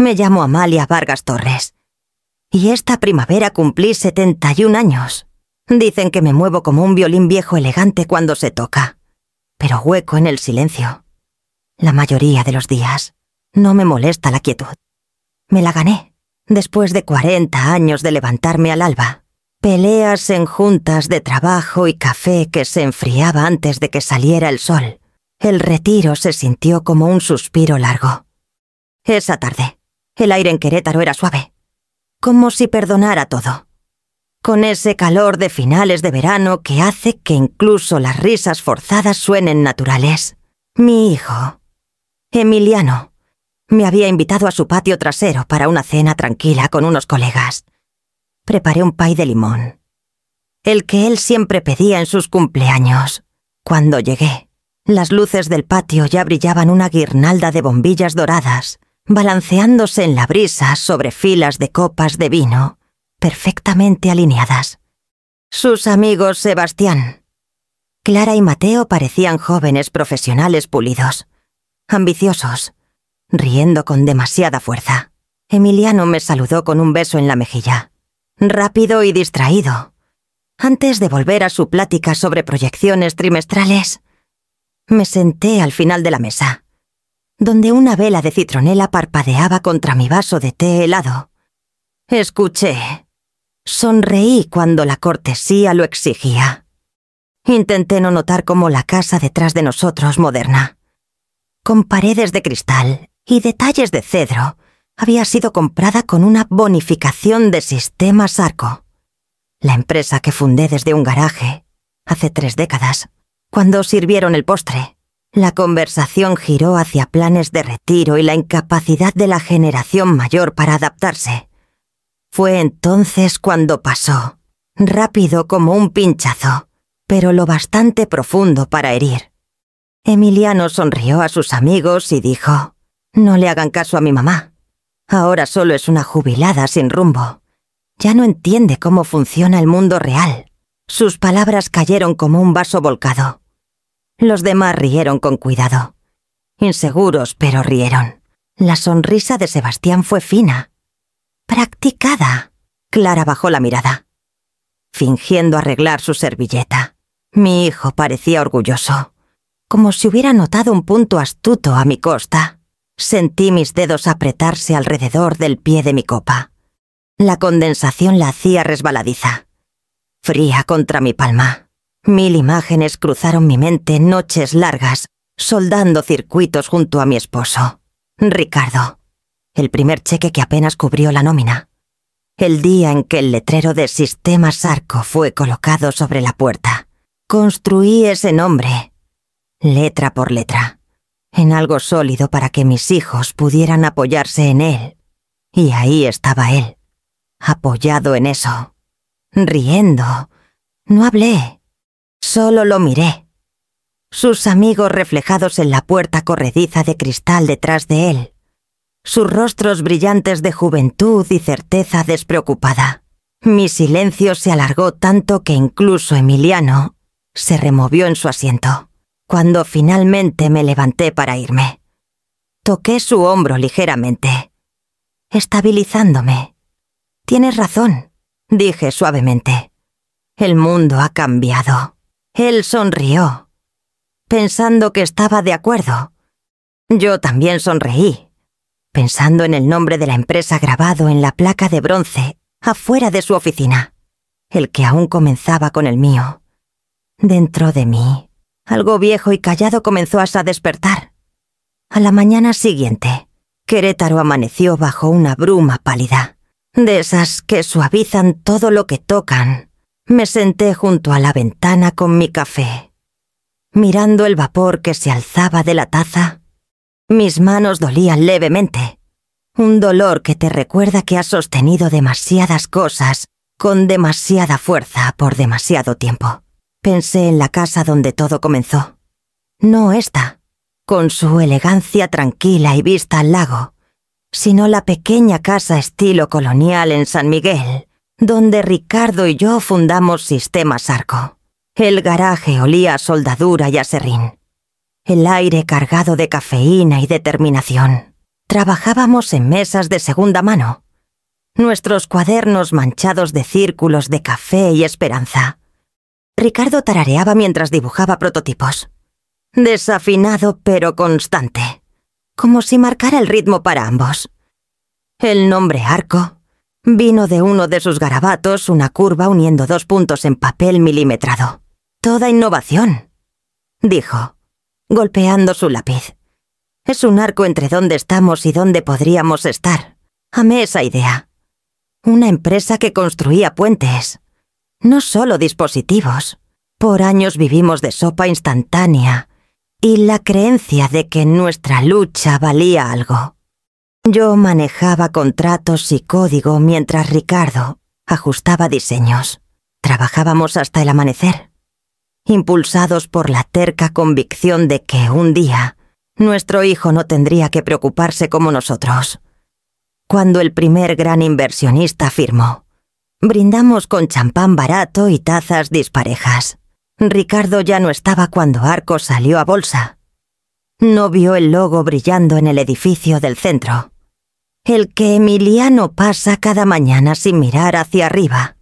Me llamo Amalia Vargas Torres. Y esta primavera cumplí 71 años. Dicen que me muevo como un violín viejo elegante cuando se toca, pero hueco en el silencio. La mayoría de los días no me molesta la quietud. Me la gané, después de 40 años de levantarme al alba. Peleas en juntas de trabajo y café que se enfriaba antes de que saliera el sol. El retiro se sintió como un suspiro largo. Esa tarde, el aire en Querétaro era suave, como si perdonara todo. Con ese calor de finales de verano que hace que incluso las risas forzadas suenen naturales. Mi hijo, Emiliano, me había invitado a su patio trasero para una cena tranquila con unos colegas. Preparé un pay de limón, el que él siempre pedía en sus cumpleaños. Cuando llegué, las luces del patio ya brillaban una guirnalda de bombillas doradas, balanceándose en la brisa sobre filas de copas de vino, perfectamente alineadas. Sus amigos Sebastián, Clara y Mateo parecían jóvenes profesionales pulidos, ambiciosos, riendo con demasiada fuerza. Emiliano me saludó con un beso en la mejilla, rápido y distraído. Antes de volver a su plática sobre proyecciones trimestrales, me senté al final de la mesa, donde una vela de citronela parpadeaba contra mi vaso de té helado. Escuché. Sonreí cuando la cortesía lo exigía. Intenté no notar cómo la casa detrás de nosotros, moderna, con paredes de cristal y detalles de cedro, había sido comprada con una bonificación de Sistemas Arco, la empresa que fundé desde un garaje hace 3 décadas. Cuando sirvieron el postre, la conversación giró hacia planes de retiro y la incapacidad de la generación mayor para adaptarse. Fue entonces cuando pasó, rápido como un pinchazo, pero lo bastante profundo para herir. Emiliano sonrió a sus amigos y dijo: «No le hagan caso a mi mamá. Ahora solo es una jubilada sin rumbo. Ya no entiende cómo funciona el mundo real». Sus palabras cayeron como un vaso volcado. Los demás rieron con cuidado. Inseguros, pero rieron. La sonrisa de Sebastián fue fina, practicada. Clara bajó la mirada, fingiendo arreglar su servilleta. Mi hijo parecía orgulloso, como si hubiera notado un punto astuto a mi costa. Sentí mis dedos apretarse alrededor del pie de mi copa. La condensación la hacía resbaladiza, fría contra mi palma. 1000 imágenes cruzaron mi mente noches largas, soldando circuitos junto a mi esposo, Ricardo. El primer cheque que apenas cubrió la nómina. El día en que el letrero de Sistemas Arco fue colocado sobre la puerta. Construí ese nombre, letra por letra, en algo sólido para que mis hijos pudieran apoyarse en él. Y ahí estaba él, apoyado en eso, riendo. No hablé, solo lo miré. Sus amigos reflejados en la puerta corrediza de cristal detrás de él. Sus rostros brillantes de juventud y certeza despreocupada. Mi silencio se alargó tanto que incluso Emiliano se removió en su asiento. Cuando finalmente me levanté para irme, toqué su hombro ligeramente, estabilizándome. «Tienes razón», dije suavemente. «El mundo ha cambiado». Él sonrió, pensando que estaba de acuerdo. Yo también sonreí, pensando en el nombre de la empresa grabado en la placa de bronce afuera de su oficina, el que aún comenzaba con el mío. Dentro de mí, algo viejo y callado comenzó a despertar. A la mañana siguiente, Querétaro amaneció bajo una bruma pálida, de esas que suavizan todo lo que tocan. Me senté junto a la ventana con mi café, mirando el vapor que se alzaba de la taza. Mis manos dolían levemente, un dolor que te recuerda que has sostenido demasiadas cosas con demasiada fuerza por demasiado tiempo. Pensé en la casa donde todo comenzó. No esta, con su elegancia tranquila y vista al lago, sino la pequeña casa estilo colonial en San Miguel, donde Ricardo y yo fundamos Sistemas Arco. El garaje olía a soldadura y a serrín. El aire cargado de cafeína y determinación. Trabajábamos en mesas de segunda mano, nuestros cuadernos manchados de círculos de café y esperanza. Ricardo tarareaba mientras dibujaba prototipos. Desafinado pero constante, como si marcara el ritmo para ambos. El nombre Arco vino de uno de sus garabatos, una curva uniendo 2 puntos en papel milimetrado. Toda innovación, dijo, golpeando su lápiz. Es un arco entre dónde estamos y dónde podríamos estar. Amé esa idea. Una empresa que construía puentes, no solo dispositivos. Por años vivimos de sopa instantánea y la creencia de que nuestra lucha valía algo. Yo manejaba contratos y código mientras Ricardo ajustaba diseños. Trabajábamos hasta el amanecer, impulsados por la terca convicción de que un día nuestro hijo no tendría que preocuparse como nosotros. Cuando el primer gran inversionista firmó, brindamos con champán barato y tazas disparejas. Ricardo ya no estaba cuando Arco salió a bolsa. No vio el logo brillando en el edificio del centro, el que Emiliano pasa cada mañana sin mirar hacia arriba.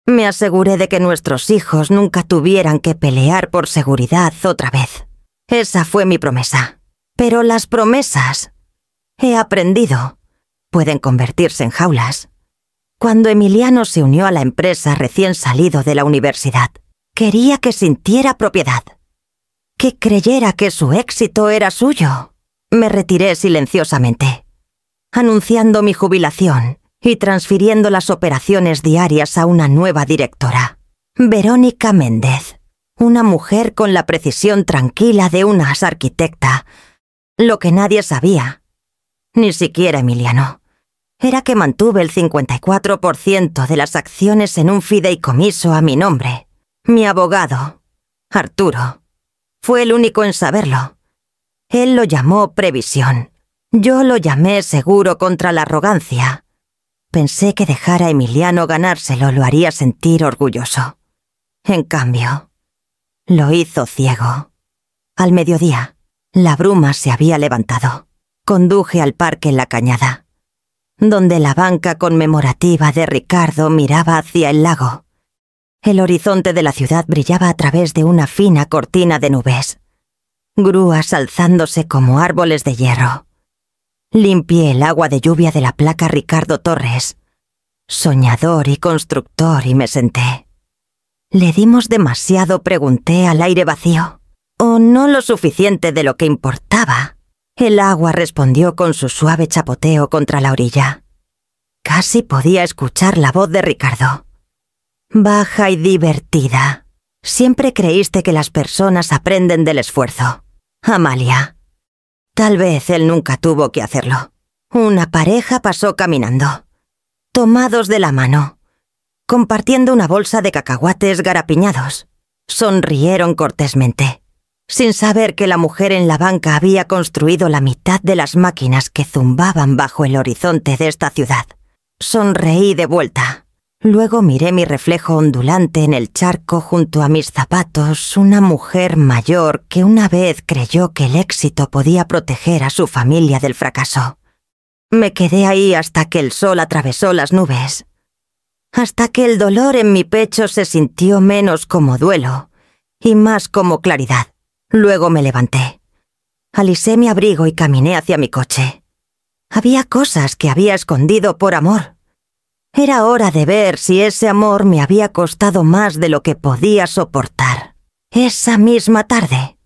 Me aseguré de que nuestros hijos nunca tuvieran que pelear por seguridad otra vez. Esa fue mi promesa. Pero las promesas, he aprendido, pueden convertirse en jaulas. Cuando Emiliano se unió a la empresa recién salido de la universidad, quería que sintiera propiedad, que creyera que su éxito era suyo. Me retiré silenciosamente, anunciando mi jubilación y transfiriendo las operaciones diarias a una nueva directora, Verónica Méndez, una mujer con la precisión tranquila de una arquitecta. Lo que nadie sabía, ni siquiera Emiliano, era que mantuve el 54% de las acciones en un fideicomiso a mi nombre. Mi abogado, Arturo, fue el único en saberlo. Él lo llamó previsión. Yo lo llamé seguro contra la arrogancia. Pensé que dejar a Emiliano ganárselo lo haría sentir orgulloso. En cambio, lo hizo ciego. Al mediodía, la bruma se había levantado. Conduje al parque en la Cañada, donde la banca conmemorativa de Ricardo miraba hacia el lago. El horizonte de la ciudad brillaba a través de una fina cortina de nubes, grúas alzándose como árboles de hierro. Limpié el agua de lluvia de la placa Ricardo Torres, soñador y constructor, y me senté. ¿Le dimos demasiado?, pregunté al aire vacío. ¿O no lo suficiente de lo que importaba? El agua respondió con su suave chapoteo contra la orilla. Casi podía escuchar la voz de Ricardo. Baja y divertida. Siempre creíste que las personas aprenden del esfuerzo, Amalia. Tal vez él nunca tuvo que hacerlo. Una pareja pasó caminando, tomados de la mano, compartiendo una bolsa de cacahuates garapiñados. Sonrieron cortésmente, sin saber que la mujer en la banca había construido la mitad de las máquinas que zumbaban bajo el horizonte de esta ciudad. Sonreí de vuelta. Luego miré mi reflejo ondulante en el charco junto a mis zapatos, una mujer mayor que una vez creyó que el éxito podía proteger a su familia del fracaso. Me quedé ahí hasta que el sol atravesó las nubes, hasta que el dolor en mi pecho se sintió menos como duelo y más como claridad. Luego me levanté, alisé mi abrigo y caminé hacia mi coche. Había cosas que había escondido por amor. Era hora de ver si ese amor me había costado más de lo que podía soportar. Esa misma tarde,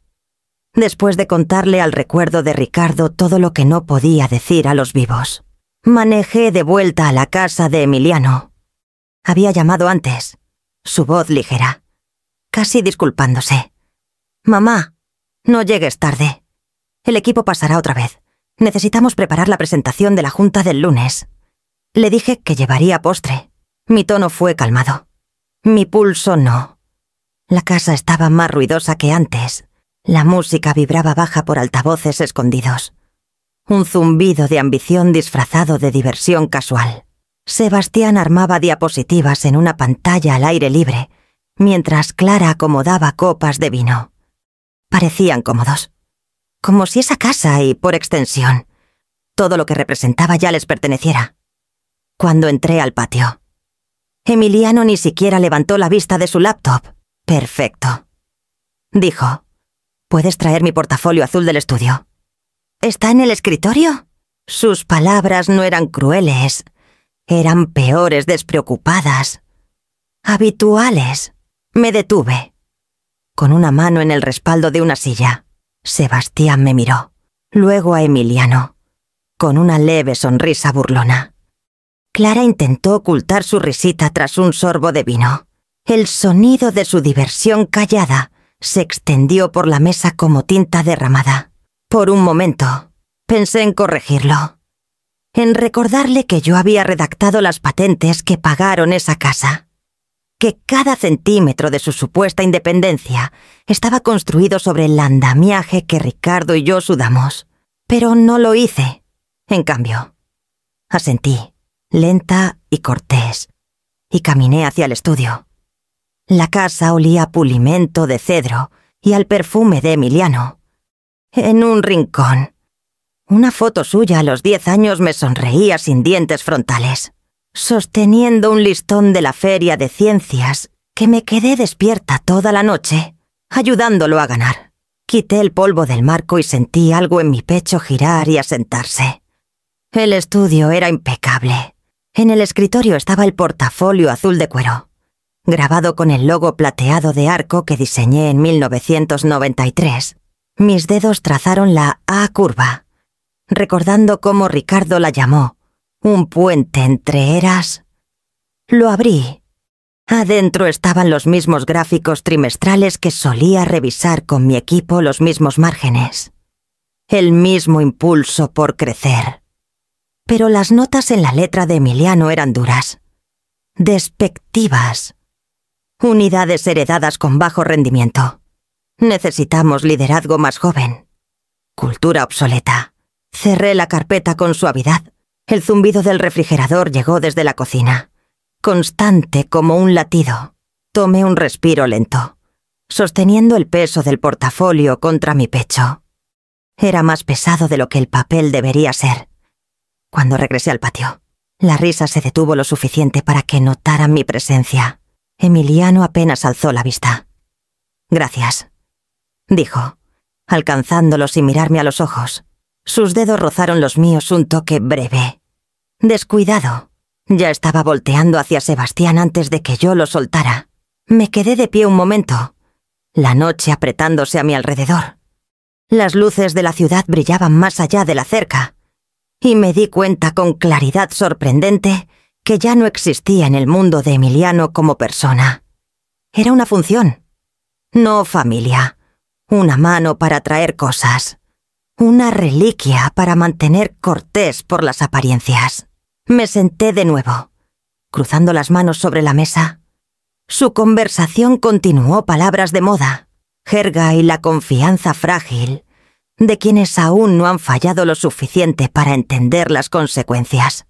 después de contarle al recuerdo de Ricardo todo lo que no podía decir a los vivos, manejé de vuelta a la casa de Emiliano. Había llamado antes, su voz ligera, casi disculpándose. «Mamá, no llegues tarde. El equipo pasará otra vez. Necesitamos preparar la presentación de la junta del lunes». Le dije que llevaría postre. Mi tono fue calmado. Mi pulso no. La casa estaba más ruidosa que antes. La música vibraba baja por altavoces escondidos. Un zumbido de ambición disfrazado de diversión casual. Sebastián armaba diapositivas en una pantalla al aire libre, mientras Clara acomodaba copas de vino. Parecían cómodos. Como si esa casa y, por extensión, todo lo que representaba ya les perteneciera. Cuando entré al patio, Emiliano ni siquiera levantó la vista de su laptop. Perfecto. Dijo, «¿Puedes traer mi portafolio azul del estudio?» «¿Está en el escritorio?» Sus palabras no eran crueles, eran peores, despreocupadas, habituales. Me detuve. Con una mano en el respaldo de una silla, Sebastián me miró, luego a Emiliano, con una leve sonrisa burlona. Clara intentó ocultar su risita tras un sorbo de vino. El sonido de su diversión callada se extendió por la mesa como tinta derramada. Por un momento, pensé en corregirlo, en recordarle que yo había redactado las patentes que pagaron esa casa, que cada centímetro de su supuesta independencia estaba construido sobre el andamiaje que Ricardo y yo sudamos. Pero no lo hice. En cambio, asentí, lenta y cortés, y caminé hacia el estudio. La casa olía a pulimento de cedro y al perfume de Emiliano. En un rincón, una foto suya a los 10 años me sonreía sin dientes frontales, sosteniendo un listón de la Feria de Ciencias que me quedé despierta toda la noche, ayudándolo a ganar. Quité el polvo del marco y sentí algo en mi pecho girar y asentarse. El estudio era impecable. En el escritorio estaba el portafolio azul de cuero, grabado con el logo plateado de arco que diseñé en 1993. Mis dedos trazaron la A curva, recordando cómo Ricardo la llamó, un puente entre eras. Lo abrí. Adentro estaban los mismos gráficos trimestrales que solía revisar con mi equipo, los mismos márgenes, el mismo impulso por crecer. Pero las notas en la letra de Emiliano eran duras, despectivas. Unidades heredadas con bajo rendimiento. Necesitamos liderazgo más joven. Cultura obsoleta. Cerré la carpeta con suavidad. El zumbido del refrigerador llegó desde la cocina, constante como un latido. Tomé un respiro lento, sosteniendo el peso del portafolio contra mi pecho. Era más pesado de lo que el papel debería ser. Cuando regresé al patio, la risa se detuvo lo suficiente para que notaran mi presencia. Emiliano apenas alzó la vista. «Gracias», dijo, alcanzándolo sin mirarme a los ojos. Sus dedos rozaron los míos un toque breve. Descuidado. Ya estaba volteando hacia Sebastián antes de que yo lo soltara. Me quedé de pie un momento, la noche apretándose a mi alrededor. Las luces de la ciudad brillaban más allá de la cerca, y me di cuenta con claridad sorprendente que ya no existía en el mundo de Emiliano como persona. Era una función, no familia, una mano para traer cosas, una reliquia para mantener cortés por las apariencias. Me senté de nuevo, cruzando las manos sobre la mesa. Su conversación continuó palabras de moda, jerga y la confianza frágil de quienes aún no han fallado lo suficiente para entender las consecuencias.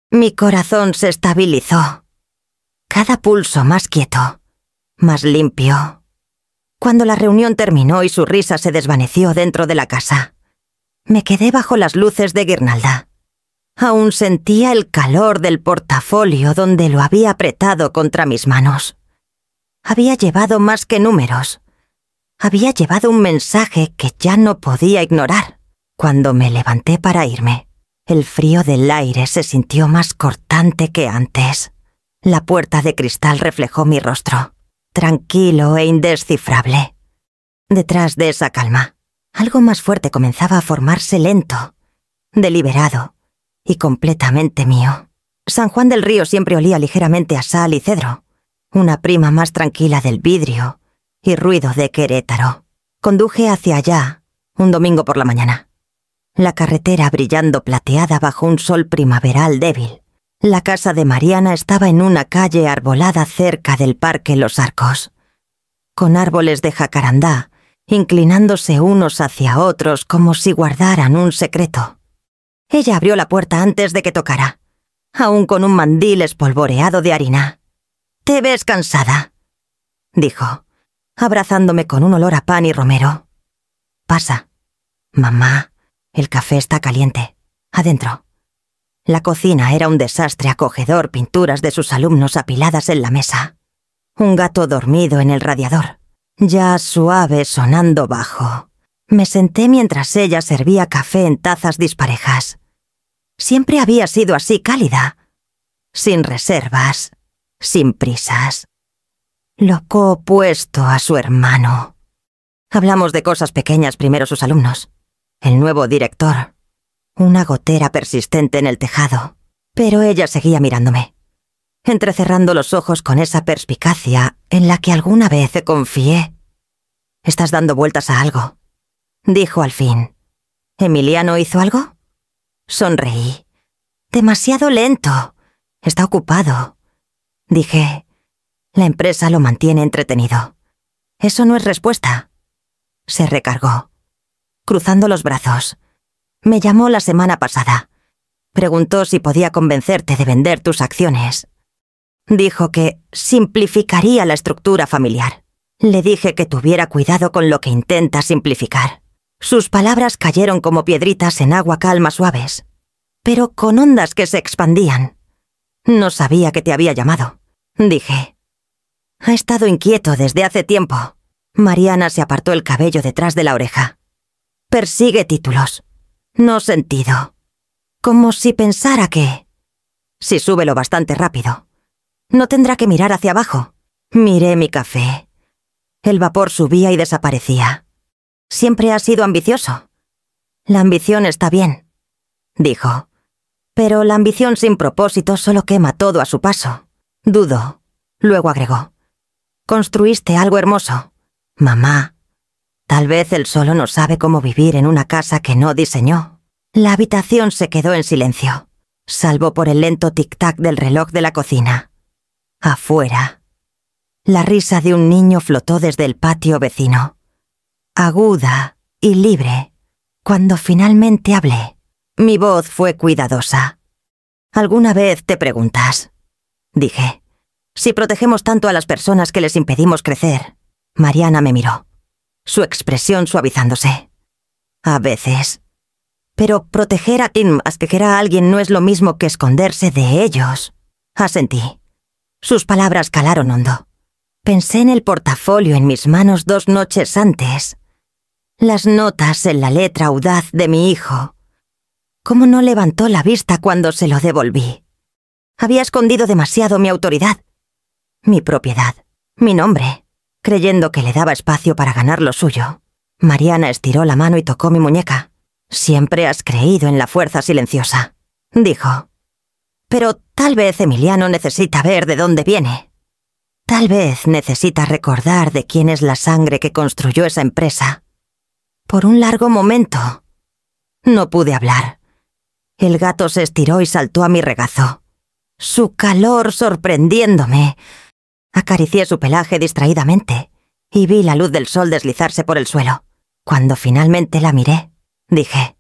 Mi corazón se estabilizó, cada pulso más quieto, más limpio. Cuando la reunión terminó y su risa se desvaneció dentro de la casa, me quedé bajo las luces de guirnalda. Aún sentía el calor del portafolio donde lo había apretado contra mis manos. Había llevado más que números. Había llevado un mensaje que ya no podía ignorar. Cuando me levanté para irme, el frío del aire se sintió más cortante que antes. La puerta de cristal reflejó mi rostro, tranquilo e indescifrable. Detrás de esa calma, algo más fuerte comenzaba a formarse lento, deliberado y completamente mío. San Juan del Río siempre olía ligeramente a sal y cedro, una prima más tranquila del vidrio y ruido de Querétaro. Conduje hacia allá un domingo por la mañana. La carretera brillando plateada bajo un sol primaveral débil. La casa de Mariana estaba en una calle arbolada cerca del Parque Los Arcos, con árboles de jacarandá inclinándose unos hacia otros como si guardaran un secreto. Ella abrió la puerta antes de que tocara, aún con un mandil espolvoreado de harina. «Te ves cansada», dijo, abrazándome con un olor a pan y romero. «Pasa. Mamá, el café está caliente». Adentro. La cocina era un desastre acogedor, pinturas de sus alumnos apiladas en la mesa. Un gato dormido en el radiador, ya suave sonando bajo. Me senté mientras ella servía café en tazas disparejas. Siempre había sido así cálida, sin reservas, sin prisas. Lo opuesto a su hermano. Hablamos de cosas pequeñas primero sus alumnos. El nuevo director. Una gotera persistente en el tejado. Pero ella seguía mirándome, entrecerrando los ojos con esa perspicacia en la que alguna vez confié. «Estás dando vueltas a algo», dijo al fin. «¿Emiliano hizo algo?» Sonreí. «Demasiado lento. Está ocupado». Dije, «La empresa lo mantiene entretenido». «Eso no es respuesta». Se recargó, cruzando los brazos. «Me llamó la semana pasada. Preguntó si podía convencerte de vender tus acciones. Dijo que simplificaría la estructura familiar. Le dije que tuviera cuidado con lo que intenta simplificar». Sus palabras cayeron como piedritas en agua calma suaves, pero con ondas que se expandían. «No sabía que te había llamado», dije. «Ha estado inquieto desde hace tiempo». Mariana se apartó el cabello detrás de la oreja. «Persigue títulos. No sentido. Como si pensara que... Si sube lo bastante rápido, no tendrá que mirar hacia abajo». Miré mi café. El vapor subía y desaparecía. «Siempre has sido ambicioso». «La ambición está bien», dijo. «Pero la ambición sin propósito solo quema todo a su paso». Dudó. Luego agregó. «Construiste algo hermoso, mamá. Tal vez él solo no sabe cómo vivir en una casa que no diseñó». La habitación se quedó en silencio, salvo por el lento tic-tac del reloj de la cocina. Afuera, la risa de un niño flotó desde el patio vecino, aguda y libre. Cuando finalmente hablé, mi voz fue cuidadosa. «¿Alguna vez te preguntas?», dije, «si protegemos tanto a las personas que les impedimos crecer?» Mariana me miró, su expresión suavizándose. «A veces. Pero proteger a Tim que a alguien no es lo mismo que esconderse de ellos». Asentí. Sus palabras calaron hondo. Pensé en el portafolio en mis manos 2 noches antes. Las notas en la letra audaz de mi hijo. ¿Cómo no levantó la vista cuando se lo devolví? Había escondido demasiado mi autoridad, mi propiedad, mi nombre, creyendo que le daba espacio para ganar lo suyo. Mariana estiró la mano y tocó mi muñeca. «Siempre has creído en la fuerza silenciosa», dijo. «Pero tal vez Emiliano necesita ver de dónde viene. Tal vez necesita recordar de quién es la sangre que construyó esa empresa». Por un largo momento no pude hablar. El gato se estiró y saltó a mi regazo, su calor sorprendiéndome. Acaricié su pelaje distraídamente y vi la luz del sol deslizarse por el suelo. Cuando finalmente la miré, dije,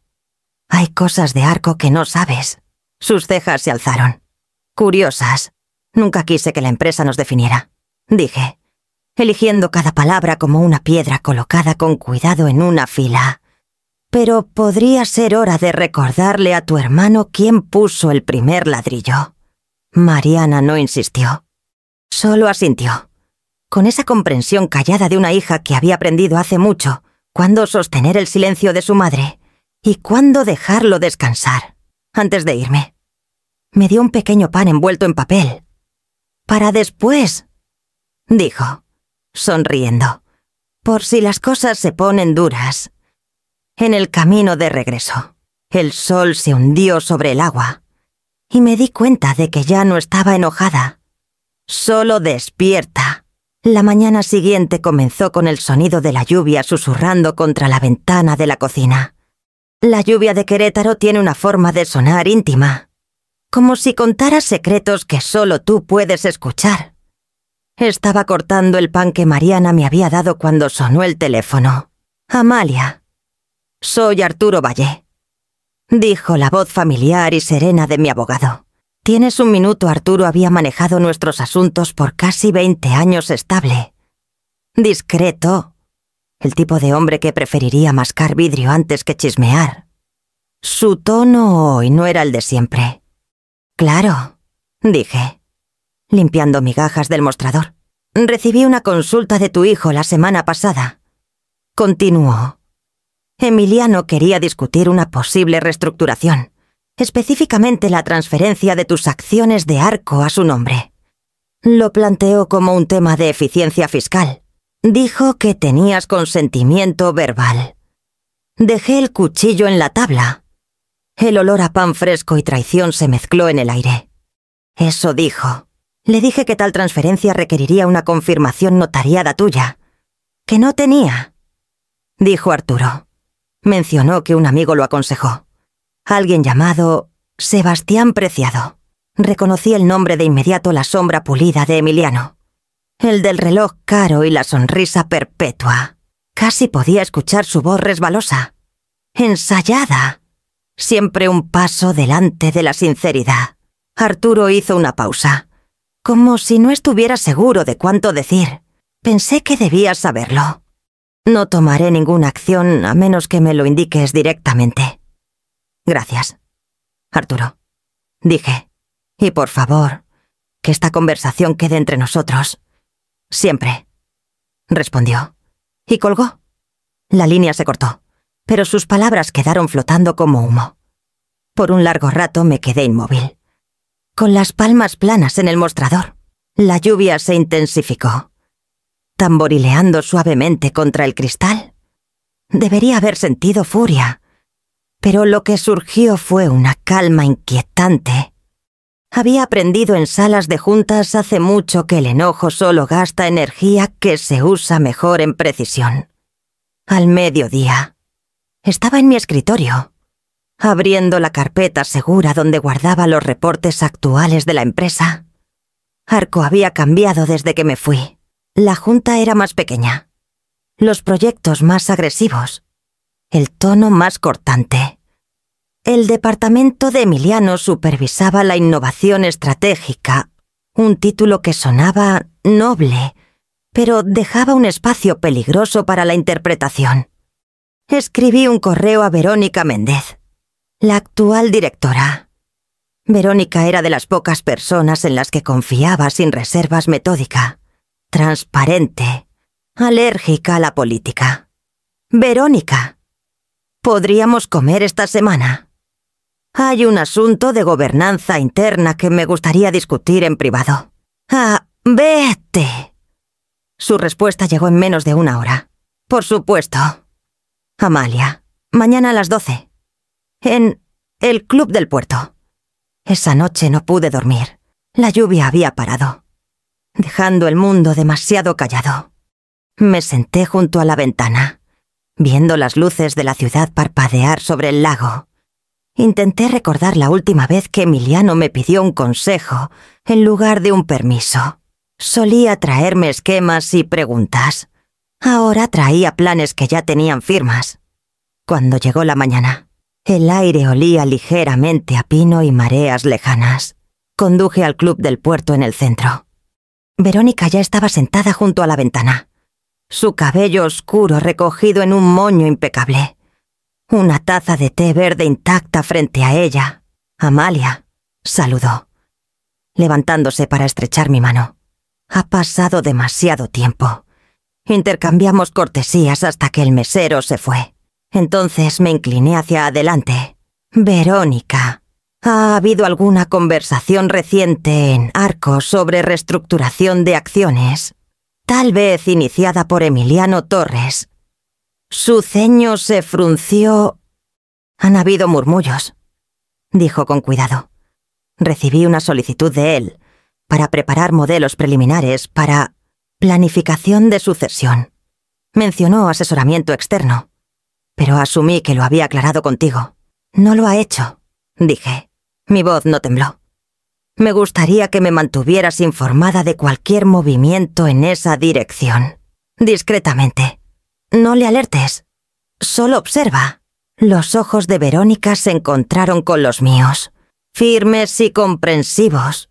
«Hay cosas de Arco que no sabes». Sus cejas se alzaron. «Curiosas. Nunca quise que la empresa nos definiera», dije, eligiendo cada palabra como una piedra colocada con cuidado en una fila. «Pero podría ser hora de recordarle a tu hermano quién puso el primer ladrillo». Mariana no insistió. Solo asintió, con esa comprensión callada de una hija que había aprendido hace mucho cuándo sostener el silencio de su madre y cuándo dejarlo descansar. Antes de irme, me dio un pequeño pan envuelto en papel. «Para después», dijo, sonriendo, «por si las cosas se ponen duras». En el camino de regreso, el sol se hundió sobre el agua y me di cuenta de que ya no estaba enojada, solo despierta. La mañana siguiente comenzó con el sonido de la lluvia susurrando contra la ventana de la cocina. La lluvia de Querétaro tiene una forma de sonar íntima, como si contara secretos que solo tú puedes escuchar. Estaba cortando el pan que Mariana me había dado cuando sonó el teléfono. «Amalia». «Soy Arturo Valle», dijo la voz familiar y serena de mi abogado. «¿Tienes un minuto?» Arturo había manejado nuestros asuntos por casi 20 años estable. Discreto. El tipo de hombre que preferiría mascar vidrio antes que chismear. Su tono hoy no era el de siempre. Claro, dije, limpiando migajas del mostrador. Recibí una consulta de tu hijo la semana pasada. Continuó. Emiliano quería discutir una posible reestructuración, específicamente la transferencia de tus acciones de Arco a su nombre. Lo planteó como un tema de eficiencia fiscal. Dijo que tenías consentimiento verbal. Dejé el cuchillo en la tabla. El olor a pan fresco y traición se mezcló en el aire. Eso dijo. Le dije que tal transferencia requeriría una confirmación notariada tuya, que no tenía. Dijo Arturo. Mencionó que un amigo lo aconsejó. Alguien llamado Sebastián Preciado. Reconocí el nombre de inmediato, la sombra pulida de Emiliano. El del reloj caro y la sonrisa perpetua. Casi podía escuchar su voz resbalosa. Ensayada. Siempre un paso delante de la sinceridad. Arturo hizo una pausa. Como si no estuviera seguro de cuánto decir. Pensé que debías saberlo. No tomaré ninguna acción a menos que me lo indiques directamente. Gracias, Arturo. Dije. Y por favor, que esta conversación quede entre nosotros. Siempre. Respondió. Y colgó. La línea se cortó, pero sus palabras quedaron flotando como humo. Por un largo rato me quedé inmóvil, con las palmas planas en el mostrador. La lluvia se intensificó, tamborileando suavemente contra el cristal. Debería haber sentido furia, pero lo que surgió fue una calma inquietante. Había aprendido en salas de juntas hace mucho que el enojo solo gasta energía que se usa mejor en precisión. Al mediodía, estaba en mi escritorio, abriendo la carpeta segura donde guardaba los reportes actuales de la empresa. Arco había cambiado desde que me fui. La junta era más pequeña, los proyectos más agresivos, el tono más cortante. El departamento de Emiliano supervisaba la innovación estratégica, un título que sonaba noble, pero dejaba un espacio peligroso para la interpretación. Escribí un correo a Verónica Méndez, la actual directora. Verónica era de las pocas personas en las que confiaba sin reservas, metódica, transparente, alérgica a la política. Verónica, ¿podríamos comer esta semana? Hay un asunto de gobernanza interna que me gustaría discutir en privado. Ah, vete. Su respuesta llegó en menos de una hora. Por supuesto. Amalia, mañana a las 12. En el Club del Puerto. Esa noche no pude dormir. La lluvia había parado, dejando el mundo demasiado callado. Me senté junto a la ventana, viendo las luces de la ciudad parpadear sobre el lago. Intenté recordar la última vez que Emiliano me pidió un consejo en lugar de un permiso. Solía traerme esquemas y preguntas. Ahora traía planes que ya tenían firmas. Cuando llegó la mañana, el aire olía ligeramente a pino y mareas lejanas. Conduje al Club del Puerto en el centro. Verónica ya estaba sentada junto a la ventana, su cabello oscuro recogido en un moño impecable. Una taza de té verde intacta frente a ella. Amalia, saludó, levantándose para estrechar mi mano. Ha pasado demasiado tiempo. Intercambiamos cortesías hasta que el mesero se fue. Entonces me incliné hacia adelante. Verónica, ¿ha habido alguna conversación reciente en Arco sobre reestructuración de acciones? Tal vez iniciada por Emiliano Torres. Su ceño se frunció. Han habido murmullos, dijo con cuidado. Recibí una solicitud de él para preparar modelos preliminares para planificación de sucesión. Mencionó asesoramiento externo, pero asumí que lo había aclarado contigo. No lo ha hecho, dije. Mi voz no tembló. Me gustaría que me mantuvieras informada de cualquier movimiento en esa dirección. Discretamente. No le alertes. Solo observa. Los ojos de Verónica se encontraron con los míos, firmes y comprensivos.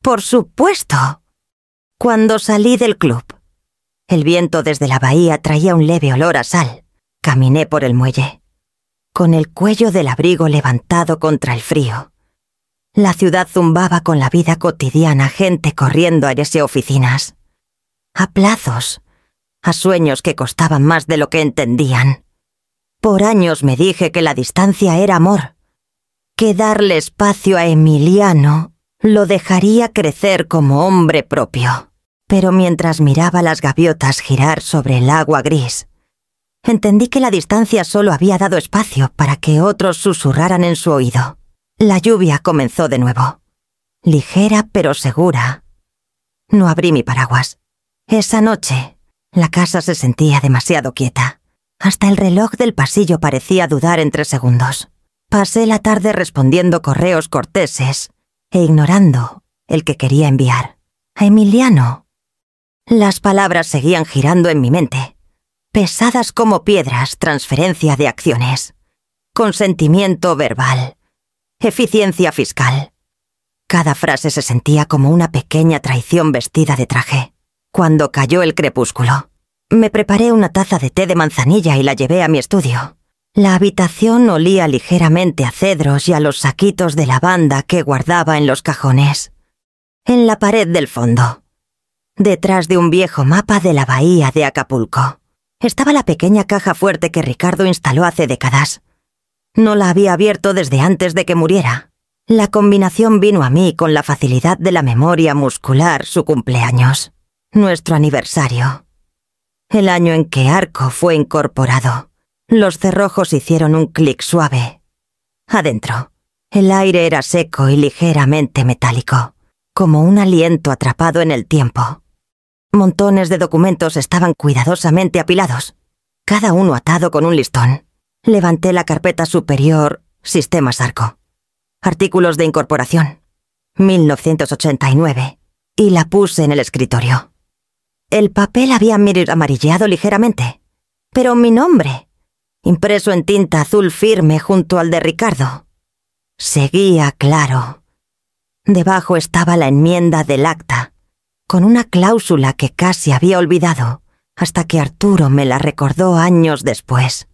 Por supuesto. Cuando salí del club, el viento desde la bahía traía un leve olor a sal. Caminé por el muelle. con el cuello del abrigo levantado contra el frío. La ciudad zumbaba con la vida cotidiana, gente corriendo a irse a oficinas, a plazos, a sueños que costaban más de lo que entendían. Por años me dije que la distancia era amor, que darle espacio a Emiliano lo dejaría crecer como hombre propio. Pero mientras miraba las gaviotas girar sobre el agua gris, entendí que la distancia solo había dado espacio para que otros susurraran en su oído. La lluvia comenzó de nuevo, ligera pero segura. No abrí mi paraguas. Esa noche, la casa se sentía demasiado quieta. Hasta el reloj del pasillo parecía dudar en 3 segundos. Pasé la tarde respondiendo correos corteses e ignorando el que quería enviar. A Emiliano. Las palabras seguían girando en mi mente, pesadas como piedras, transferencia de acciones, consentimiento verbal, eficiencia fiscal. Cada frase se sentía como una pequeña traición vestida de traje. Cuando cayó el crepúsculo, me preparé una taza de té de manzanilla y la llevé a mi estudio. La habitación olía ligeramente a cedros y a los saquitos de lavanda que guardaba en los cajones. En la pared del fondo, detrás de un viejo mapa de la bahía de Acapulco, estaba la pequeña caja fuerte que Ricardo instaló hace décadas. No la había abierto desde antes de que muriera. La combinación vino a mí con la facilidad de la memoria muscular: su cumpleaños, nuestro aniversario, el año en que Arco fue incorporado. Los cerrojos hicieron un clic suave. Adentro, el aire era seco y ligeramente metálico, como un aliento atrapado en el tiempo. Montones de documentos estaban cuidadosamente apilados, cada uno atado con un listón. Levanté la carpeta superior, Sistemas Arco, Artículos de Incorporación, 1989, y la puse en el escritorio. El papel había amarilleado ligeramente, pero mi nombre, impreso en tinta azul firme junto al de Ricardo, seguía claro. Debajo estaba la enmienda del acta, con una cláusula que casi había olvidado, hasta que Arturo me la recordó años después.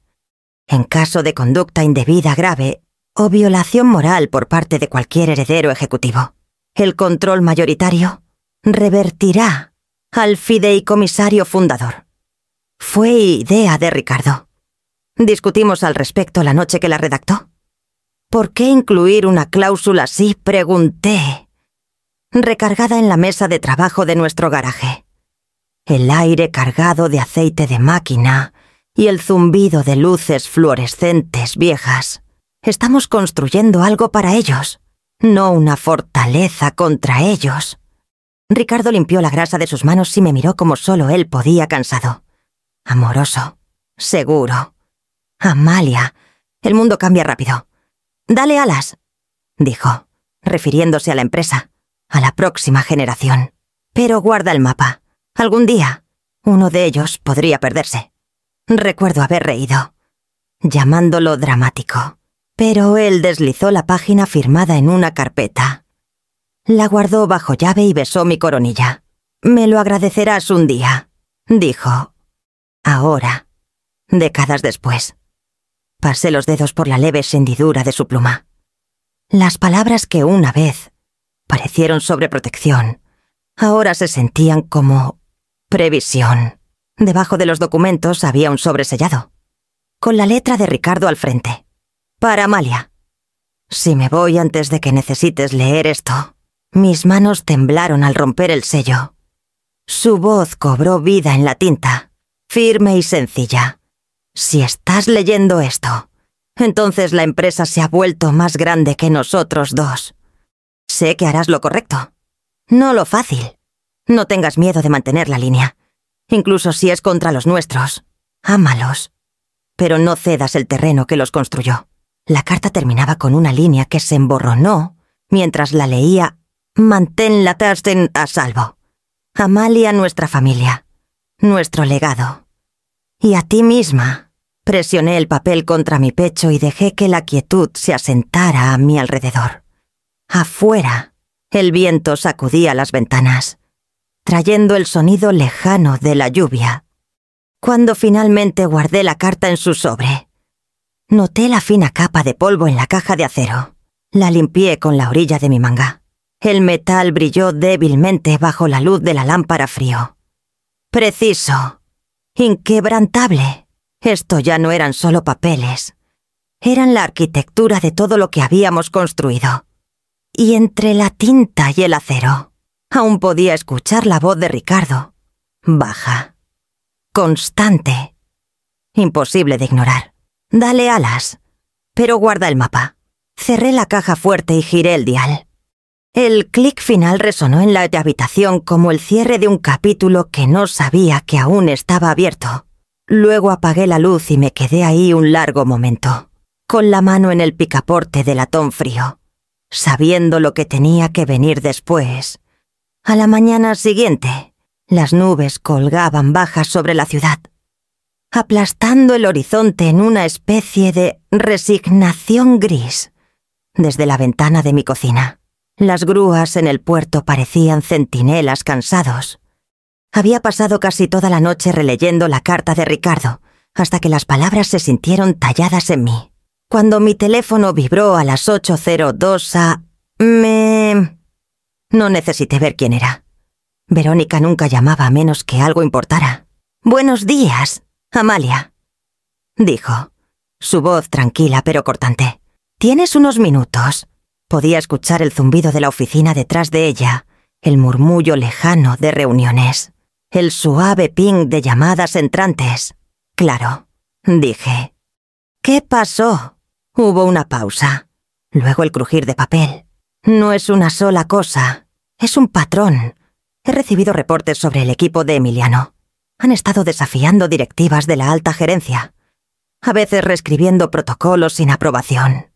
En caso de conducta indebida grave o violación moral por parte de cualquier heredero ejecutivo, el control mayoritario revertirá al fideicomisario fundador. Fue idea de Ricardo. Discutimos al respecto la noche que la redactó. ¿Por qué incluir una cláusula así?, pregunté, recargada en la mesa de trabajo de nuestro garaje. El aire cargado de aceite de máquina y el zumbido de luces fluorescentes viejas. Estamos construyendo algo para ellos, no una fortaleza contra ellos. Ricardo limpió la grasa de sus manos y me miró como solo él podía, cansado. Amoroso, seguro. Amalia, el mundo cambia rápido. «Dale alas», dijo, refiriéndose a la empresa, a la próxima generación. «Pero guarda el mapa. Algún día, uno de ellos podría perderse». Recuerdo haber reído, llamándolo dramático, pero él deslizó la página firmada en una carpeta. La guardó bajo llave y besó mi coronilla. «Me lo agradecerás un día», dijo. Ahora, décadas después. Pasé los dedos por la leve hendidura de su pluma. Las palabras que una vez parecieron sobreprotección, ahora se sentían como previsión. Debajo de los documentos había un sobre sellado, con la letra de Ricardo al frente. «Para Amalia. Si me voy antes de que necesites leer esto». Mis manos temblaron al romper el sello. Su voz cobró vida en la tinta, firme y sencilla. «Si estás leyendo esto, entonces la empresa se ha vuelto más grande que nosotros dos. Sé que harás lo correcto, no lo fácil. No tengas miedo de mantener la línea, incluso si es contra los nuestros. Ámalos, pero no cedas el terreno que los construyó». La carta terminaba con una línea que se emborronó mientras la leía. «Mantén la Tarsten a salvo. Amalia, nuestra familia, nuestro legado. Y a ti misma». Presioné el papel contra mi pecho y dejé que la quietud se asentara a mi alrededor. Afuera, el viento sacudía las ventanas, trayendo el sonido lejano de la lluvia. Cuando finalmente guardé la carta en su sobre, Noté la fina capa de polvo en la caja de acero. La limpié con la orilla de mi manga. El metal brilló débilmente bajo la luz de la lámpara frío. Preciso. Inquebrantable. Esto ya no eran solo papeles. Eran la arquitectura de todo lo que habíamos construido. Y entre la tinta y el acero, aún podía escuchar la voz de Ricardo. Baja. Constante. Imposible de ignorar. Dale alas. Pero guarda el mapa. Cerré la caja fuerte y giré el dial. El clic final resonó en la habitación como el cierre de un capítulo que no sabía que aún estaba abierto. Luego apagué la luz y me quedé ahí un largo momento, con la mano en el picaporte de latón frío, sabiendo lo que tenía que venir después. A la mañana siguiente, las nubes colgaban bajas sobre la ciudad, aplastando el horizonte en una especie de resignación gris. Desde la ventana de mi cocina, las grúas en el puerto parecían centinelas cansados. Había pasado casi toda la noche releyendo la carta de Ricardo, hasta que las palabras se sintieron talladas en mí. Cuando mi teléfono vibró a las 8:02 No necesité ver quién era. Verónica nunca llamaba a menos que algo importara. «Buenos días, Amalia», dijo, su voz tranquila pero cortante. «¿Tienes unos minutos?» Podía escuchar el zumbido de la oficina detrás de ella, el murmullo lejano de reuniones, el suave ping de llamadas entrantes. «Claro», dije. «¿Qué pasó?» Hubo una pausa. Luego el crujir de papel. «No es una sola cosa, es un patrón. He recibido reportes sobre el equipo de Emiliano. Han estado desafiando directivas de la alta gerencia, a veces reescribiendo protocolos sin aprobación.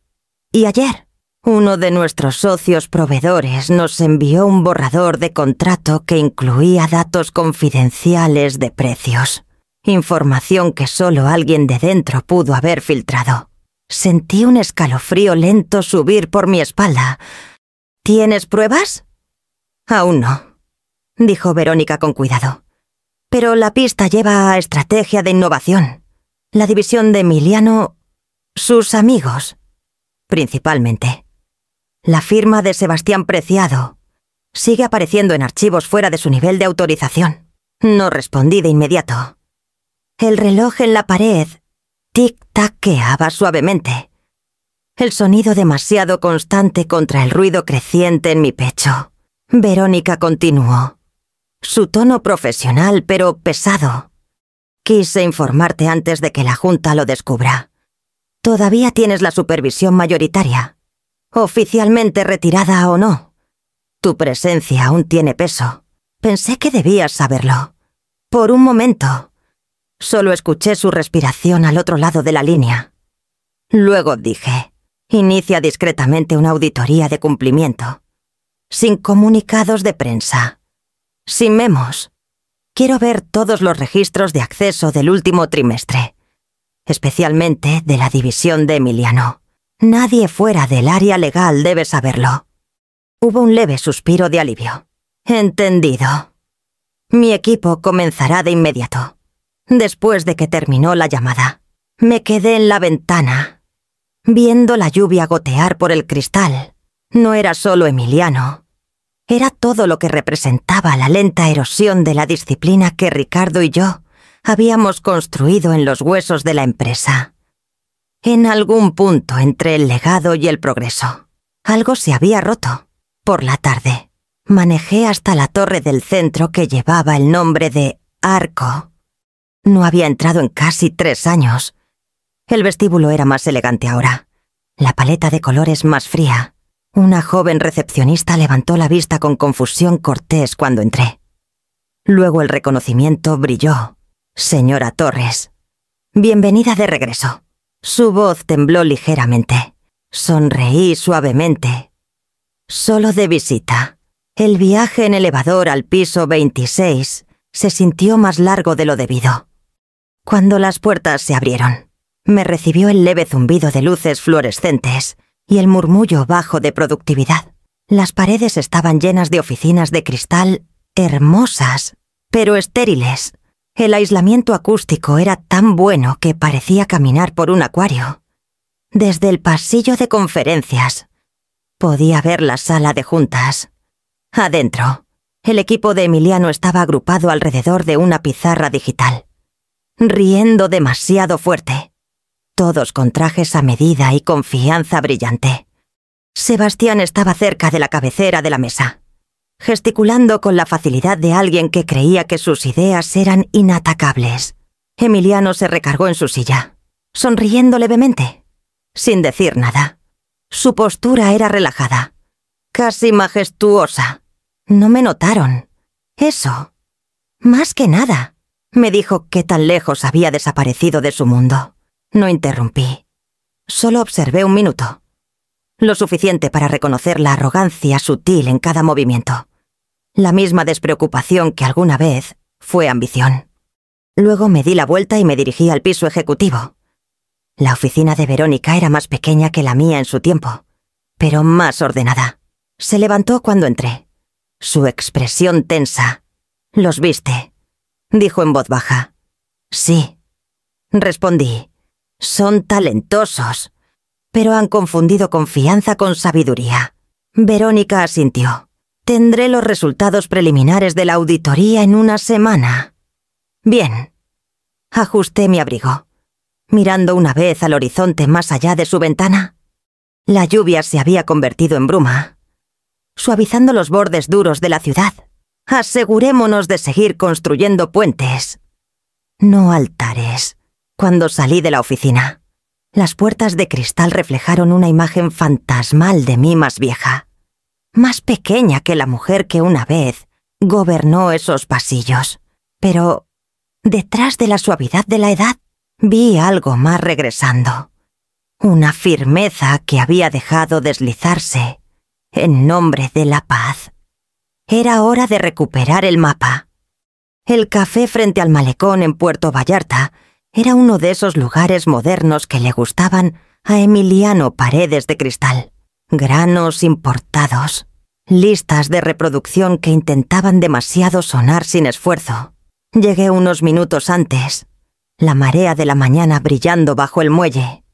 Y ayer, uno de nuestros socios proveedores nos envió un borrador de contrato que incluía datos confidenciales de precios, información que solo alguien de dentro pudo haber filtrado. Sentí un escalofrío lento subir por mi espalda. «¿Tienes pruebas?» «Aún no», dijo Verónica con cuidado. «Pero la pista lleva a estrategia de innovación. La división de Emiliano, sus amigos, principalmente. La firma de Sebastián Preciado sigue apareciendo en archivos fuera de su nivel de autorización». No respondí de inmediato. El reloj en la pared tic-taqueaba suavemente. El sonido demasiado constante contra el ruido creciente en mi pecho. Verónica continuó. Su tono profesional pero pesado. «Quise informarte antes de que la Junta lo descubra. Todavía tienes la supervisión mayoritaria, oficialmente retirada o no. Tu presencia aún tiene peso. Pensé que debías saberlo. Por un momento. Solo escuché su respiración al otro lado de la línea. Luego dije, inicia discretamente una auditoría de cumplimiento. Sin comunicados de prensa. Sin memos. Quiero ver todos los registros de acceso del último trimestre, especialmente de la división de Emiliano. Nadie fuera del área legal debe saberlo». Hubo un leve suspiro de alivio. «Entendido. Mi equipo comenzará de inmediato». Después de que terminó la llamada, me quedé en la ventana, viendo la lluvia gotear por el cristal. No era solo Emiliano. Era todo lo que representaba la lenta erosión de la disciplina que Ricardo y yo habíamos construido en los huesos de la empresa. En algún punto entre el legado y el progreso, algo se había roto. Por la tarde, manejé hasta la torre del centro que llevaba el nombre de Arco. No había entrado en casi 3 años. El vestíbulo era más elegante ahora, la paleta de colores más fría. Una joven recepcionista levantó la vista con confusión cortés cuando entré. Luego el reconocimiento brilló. «Señora Torres, bienvenida de regreso». Su voz tembló ligeramente. Sonreí suavemente. «Solo de visita». El viaje en elevador al piso 26 se sintió más largo de lo debido. Cuando las puertas se abrieron, me recibió el leve zumbido de luces fluorescentes y el murmullo bajo de productividad. Las paredes estaban llenas de oficinas de cristal hermosas, pero estériles. El aislamiento acústico era tan bueno que parecía caminar por un acuario. Desde el pasillo de conferencias podía ver la sala de juntas. Adentro, el equipo de Emiliano estaba agrupado alrededor de una pizarra digital, riendo demasiado fuerte, todos con trajes a medida y confianza brillante. Sebastián estaba cerca de la cabecera de la mesa, gesticulando con la facilidad de alguien que creía que sus ideas eran inatacables. Emiliano se recargó en su silla, sonriendo levemente, sin decir nada. Su postura era relajada, casi majestuosa. No me notaron. Eso. Más que nada. Me dijo qué tan lejos había desaparecido de su mundo. No interrumpí. Solo observé un minuto. Lo suficiente para reconocer la arrogancia sutil en cada movimiento. La misma despreocupación que alguna vez fue ambición. Luego me di la vuelta y me dirigí al piso ejecutivo. La oficina de Verónica era más pequeña que la mía en su tiempo, pero más ordenada. Se levantó cuando entré. Su expresión tensa. «¿Los viste?», dijo en voz baja. «Sí», respondí. «Son talentosos, pero han confundido confianza con sabiduría». Verónica asintió. «Tendré los resultados preliminares de la auditoría en una semana». «Bien». Ajusté mi abrigo, mirando una vez al horizonte más allá de su ventana. La lluvia se había convertido en bruma, suavizando los bordes duros de la ciudad. Asegurémonos de seguir construyendo puentes, no altares. Cuando salí de la oficina, las puertas de cristal reflejaron una imagen fantasmal de mí más vieja, más pequeña que la mujer que una vez gobernó esos pasillos. Pero, detrás de la suavidad de la edad, vi algo más regresando. Una firmeza que había dejado deslizarse en nombre de la paz. Era hora de recuperar el mapa. El café frente al malecón en Puerto Vallarta era uno de esos lugares modernos que le gustaban a Emiliano Paredes de Cristal. Granos importados, listas de reproducción que intentaban demasiado sonar sin esfuerzo. Llegué unos minutos antes, la marea de la mañana brillando bajo el muelle.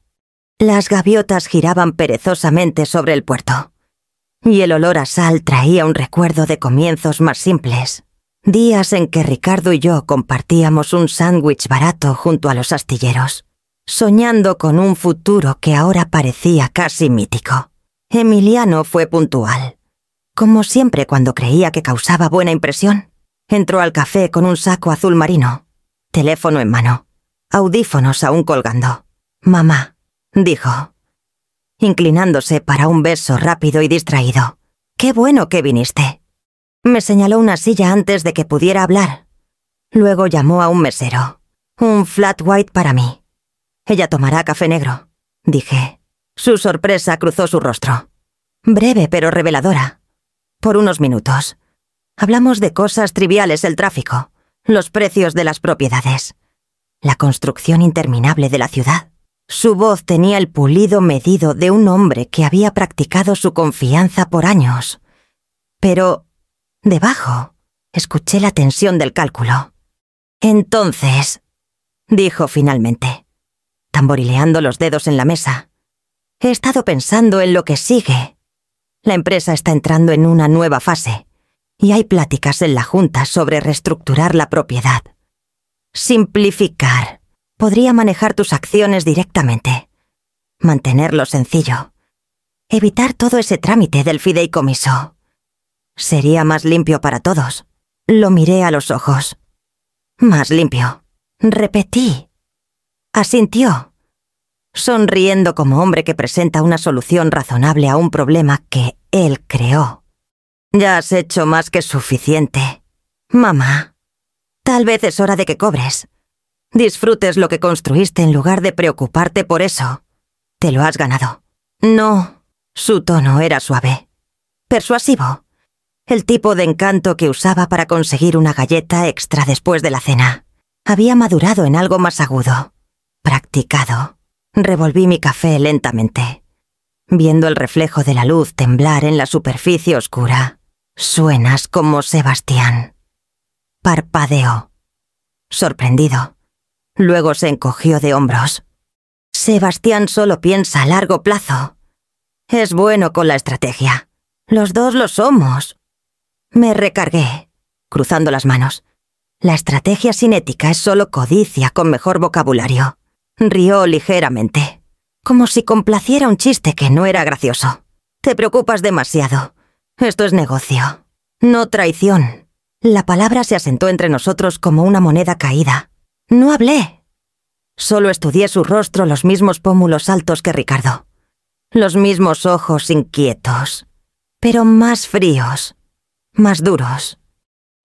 Las gaviotas giraban perezosamente sobre el puerto, y el olor a sal traía un recuerdo de comienzos más simples. Días en que Ricardo y yo compartíamos un sándwich barato junto a los astilleros, soñando con un futuro que ahora parecía casi mítico. Emiliano fue puntual, como siempre cuando creía que causaba buena impresión. Entró al café con un saco azul marino, teléfono en mano, audífonos aún colgando. «Mamá», dijo, inclinándose para un beso rápido y distraído. «Qué bueno que viniste». Me señaló una silla antes de que pudiera hablar. Luego llamó a un mesero. «Un flat white para mí». «Ella tomará café negro», dije. Su sorpresa cruzó su rostro. Breve pero reveladora. Por unos minutos. Hablamos de cosas triviales: el tráfico, los precios de las propiedades, la construcción interminable de la ciudad. Su voz tenía el pulido medido de un hombre que había practicado su confianza por años. Pero debajo escuché la tensión del cálculo. «Entonces», dijo finalmente, tamborileando los dedos en la mesa, «he estado pensando en lo que sigue. La empresa está entrando en una nueva fase, y hay pláticas en la Junta sobre reestructurar la propiedad. Simplificar. Podría manejar tus acciones directamente. Mantenerlo sencillo. Evitar todo ese trámite del fideicomiso. Sería más limpio para todos». Lo miré a los ojos. «Más limpio», repetí. Asintió, sonriendo como hombre que presenta una solución razonable a un problema que él creó. «Ya has hecho más que suficiente, mamá. Tal vez es hora de que cobres. Disfrutes lo que construiste en lugar de preocuparte por eso. Te lo has ganado». «No». Su tono era suave, persuasivo, el tipo de encanto que usaba para conseguir una galleta extra después de la cena. Había madurado en algo más agudo, practicado. Revolví mi café lentamente, viendo el reflejo de la luz temblar en la superficie oscura. «Suenas como Sebastián». Parpadeó, sorprendido. Luego se encogió de hombros. Sebastián solo piensa a largo plazo. Es bueno con la estrategia. Los dos lo somos. Me recargué, cruzando las manos. La estrategia sin ética es solo codicia con mejor vocabulario. Rió ligeramente, como si complaciera un chiste que no era gracioso. Te preocupas demasiado. Esto es negocio, no traición. La palabra se asentó entre nosotros como una moneda caída. No hablé. Solo estudié su rostro, los mismos pómulos altos que Ricardo. Los mismos ojos inquietos, pero más fríos, más duros.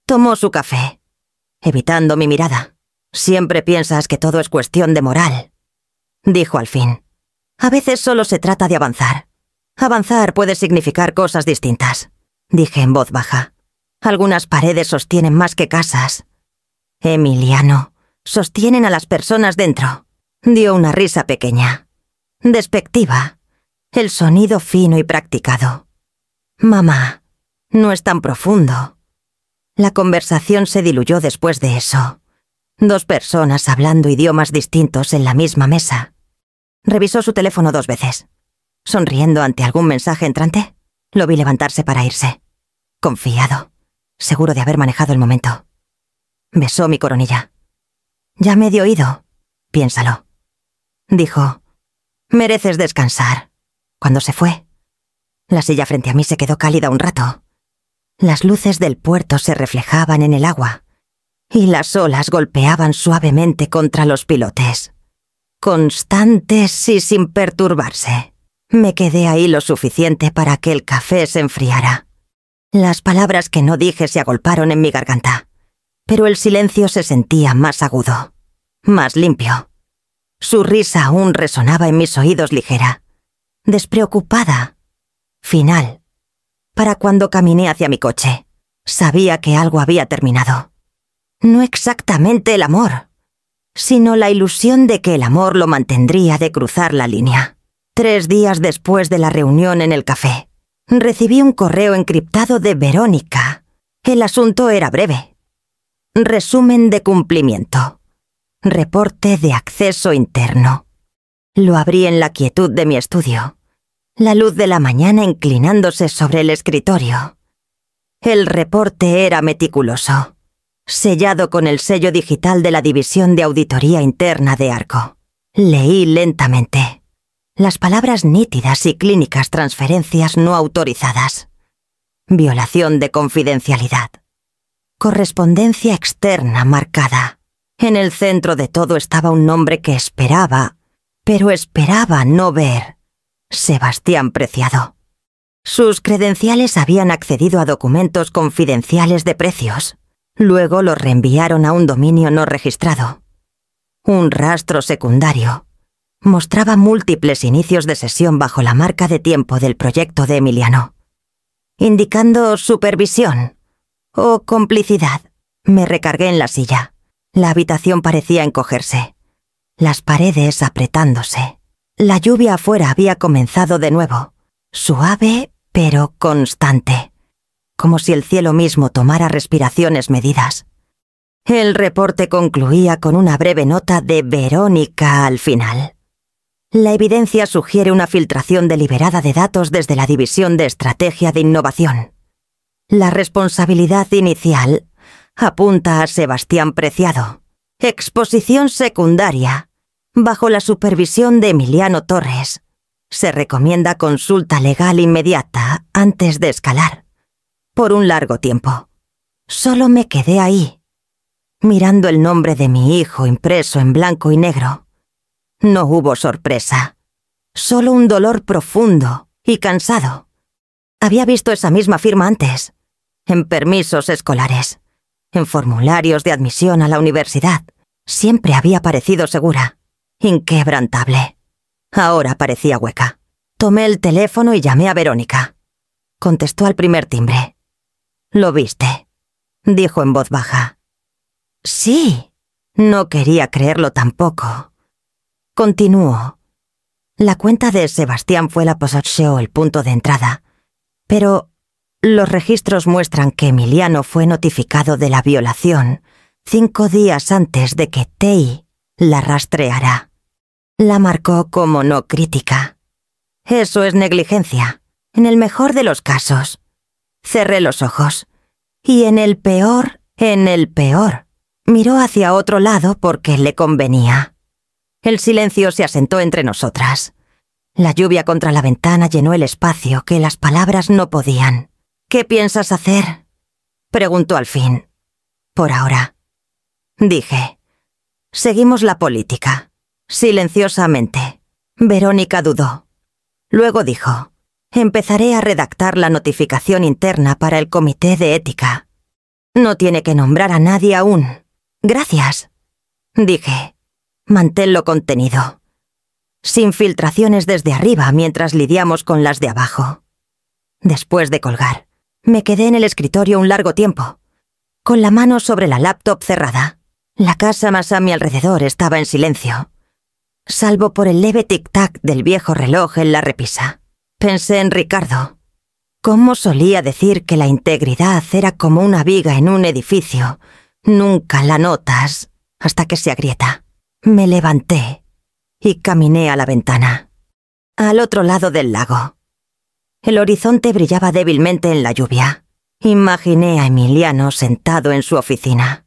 Tomó su café, evitando mi mirada. Siempre piensas que todo es cuestión de moral, dijo al fin. A veces solo se trata de avanzar. Avanzar puede significar cosas distintas, dije en voz baja. Algunas paredes sostienen más que casas. Emiliano, sostienen a las personas dentro. Dio una risa pequeña, despectiva, el sonido fino y practicado. Mamá, no es tan profundo. La conversación se diluyó después de eso. Dos personas hablando idiomas distintos en la misma mesa. Revisó su teléfono 2 veces. Sonriendo ante algún mensaje entrante, lo vi levantarse para irse. Confiado, seguro de haber manejado el momento. Besó mi coronilla. Ya me he oído, piénsalo. Dijo, mereces descansar. Cuando se fue, la silla frente a mí se quedó cálida un rato. Las luces del puerto se reflejaban en el agua y las olas golpeaban suavemente contra los pilotes. Constantes y sin perturbarse. Me quedé ahí lo suficiente para que el café se enfriara. Las palabras que no dije se agolparon en mi garganta, pero el silencio se sentía más agudo, más limpio. Su risa aún resonaba en mis oídos ligera, despreocupada, final. Para cuando caminé hacia mi coche, sabía que algo había terminado. No exactamente el amor, sino la ilusión de que el amor lo mantendría de cruzar la línea. 3 días después de la reunión en el café, recibí un correo encriptado de Verónica. El asunto era breve. Resumen de cumplimiento. Reporte de acceso interno. Lo abrí en la quietud de mi estudio, la luz de la mañana inclinándose sobre el escritorio. El reporte era meticuloso, sellado con el sello digital de la División de Auditoría Interna de Arco. Leí lentamente. Las palabras nítidas y clínicas: transferencias no autorizadas. Violación de confidencialidad. Correspondencia externa marcada. En el centro de todo estaba un nombre que esperaba, pero esperaba no ver. Sebastián Preciado. Sus credenciales habían accedido a documentos confidenciales de precios. Luego los reenviaron a un dominio no registrado. Un rastro secundario mostraba múltiples inicios de sesión bajo la marca de tiempo del proyecto de Emiliano, indicando supervisión o complicidad. Me recargué en la silla. La habitación parecía encogerse, las paredes apretándose. La lluvia afuera había comenzado de nuevo, suave pero constante, como si el cielo mismo tomara respiraciones medidas. El reporte concluía con una breve nota de Verónica al final. La evidencia sugiere una filtración deliberada de datos desde la División de Estrategia de Innovación. La responsabilidad inicial apunta a Sebastián Preciado. Exposición secundaria, bajo la supervisión de Emiliano Torres. Se recomienda consulta legal inmediata antes de escalar. Por un largo tiempo. Solo me quedé ahí, mirando el nombre de mi hijo impreso en blanco y negro. No hubo sorpresa, solo un dolor profundo y cansado. Había visto esa misma firma antes, en permisos escolares, en formularios de admisión a la universidad. Siempre había parecido segura, inquebrantable. Ahora parecía hueca. Tomé el teléfono y llamé a Verónica. Contestó al primer timbre. «¿Lo viste?», dijo en voz baja. «Sí». No quería creerlo tampoco. Continuó. La cuenta de Sebastián fue la Posatio, el punto de entrada. Pero los registros muestran que Emiliano fue notificado de la violación 5 días antes de que Tei la rastreara. La marcó como no crítica. Eso es negligencia, en el mejor de los casos. Cerré los ojos. Y en el peor, miró hacia otro lado porque le convenía. El silencio se asentó entre nosotras. La lluvia contra la ventana llenó el espacio que las palabras no podían. «¿Qué piensas hacer?», preguntó al fin. «Por ahora», dije. Seguimos la política. Silenciosamente. Verónica dudó. Luego dijo: «Empezaré a redactar la notificación interna para el comité de ética. No tiene que nombrar a nadie aún». «Gracias», dije. «Manténlo contenido. Sin filtraciones desde arriba mientras lidiamos con las de abajo». Después de colgar, me quedé en el escritorio un largo tiempo, con la mano sobre la laptop cerrada. La casa más a mi alrededor estaba en silencio, salvo por el leve tic-tac del viejo reloj en la repisa. Pensé en Ricardo. Cómo solía decir que la integridad era como una viga en un edificio. Nunca la notas hasta que se agrieta. Me levanté y caminé a la ventana, al otro lado del lago. El horizonte brillaba débilmente en la lluvia. Imaginé a Emiliano sentado en su oficina,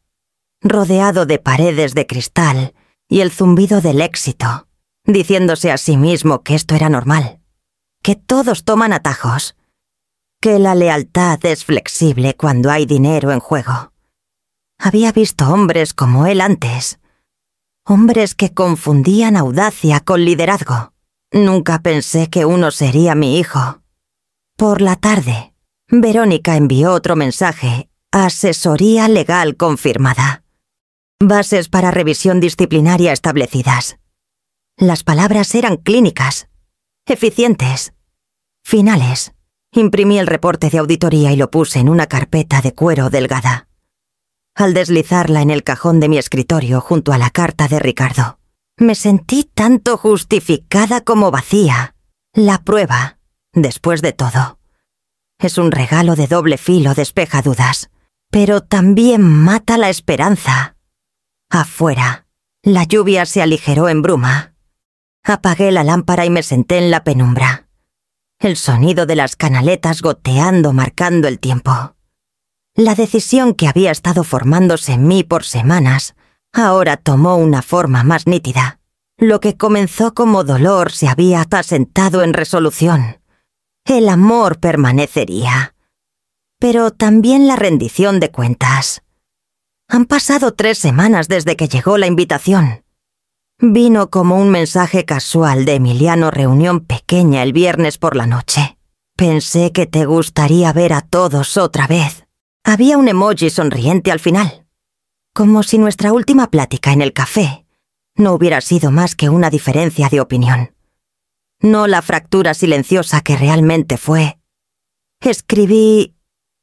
rodeado de paredes de cristal y el zumbido del éxito, diciéndose a sí mismo que esto era normal, que todos toman atajos, que la lealtad es flexible cuando hay dinero en juego. Había visto hombres como él antes, hombres que confundían audacia con liderazgo. Nunca pensé que uno sería mi hijo. Por la tarde, Verónica envió otro mensaje: asesoría legal confirmada. Bases para revisión disciplinaria establecidas. Las palabras eran clínicas, eficientes, finales. Imprimí el reporte de auditoría y lo puse en una carpeta de cuero delgada. Al deslizarla en el cajón de mi escritorio junto a la carta de Ricardo, me sentí tanto justificada como vacía. La prueba, después de todo, es un regalo de doble filo, despeja dudas, pero también mata la esperanza. Afuera, la lluvia se aligeró en bruma. Apagué la lámpara y me senté en la penumbra. El sonido de las canaletas goteando marcando el tiempo. La decisión que había estado formándose en mí por semanas ahora tomó una forma más nítida. Lo que comenzó como dolor se había asentado en resolución. El amor permanecería, pero también la rendición de cuentas. Han pasado 3 semanas desde que llegó la invitación. Vino como un mensaje casual de Emiliano, reunión pequeña el viernes por la noche. Pensé que te gustaría ver a todos otra vez. Había un emoji sonriente al final, como si nuestra última plática en el café no hubiera sido más que una diferencia de opinión. No la fractura silenciosa que realmente fue. Escribí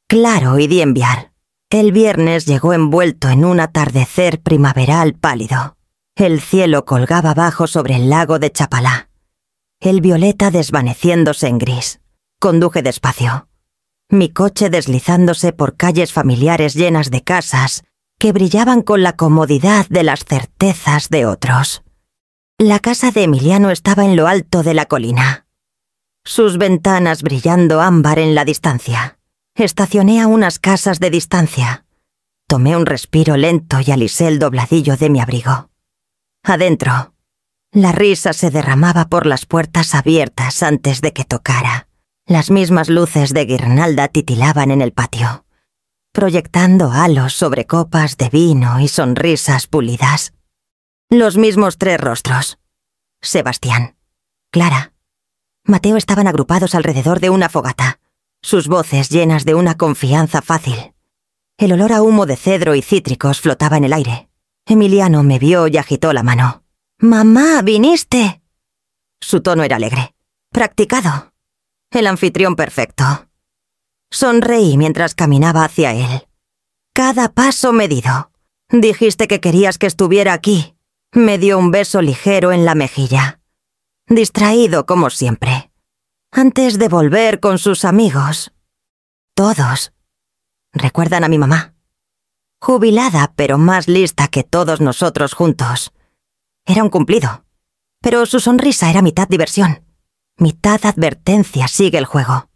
claro y di enviar. El viernes llegó envuelto en un atardecer primaveral pálido. El cielo colgaba bajo sobre el lago de Chapalá, el violeta desvaneciéndose en gris. Conduje despacio, mi coche deslizándose por calles familiares llenas de casas que brillaban con la comodidad de las certezas de otros. La casa de Emiliano estaba en lo alto de la colina, sus ventanas brillando ámbar en la distancia. Estacioné a unas casas de distancia. Tomé un respiro lento y alisé el dobladillo de mi abrigo. Adentro, la risa se derramaba por las puertas abiertas antes de que tocara. Las mismas luces de guirnalda titilaban en el patio, proyectando halos sobre copas de vino y sonrisas pulidas. Los mismos 3 rostros. Sebastián, Clara, Mateo estaban agrupados alrededor de una fogata, sus voces llenas de una confianza fácil. El olor a humo de cedro y cítricos flotaba en el aire. Emiliano me vio y agitó la mano. «¡Mamá, viniste!». Su tono era alegre, practicado. El anfitrión perfecto. Sonreí mientras caminaba hacia él. Cada paso medido. Dijiste que querías que estuviera aquí. Me dio un beso ligero en la mejilla. Distraído como siempre. Antes de volver con sus amigos. Todos. Recuerdan a mi mamá. Jubilada, pero más lista que todos nosotros juntos. Era un cumplido. Pero su sonrisa era mitad diversión, mitad advertencia. Sigue el juego.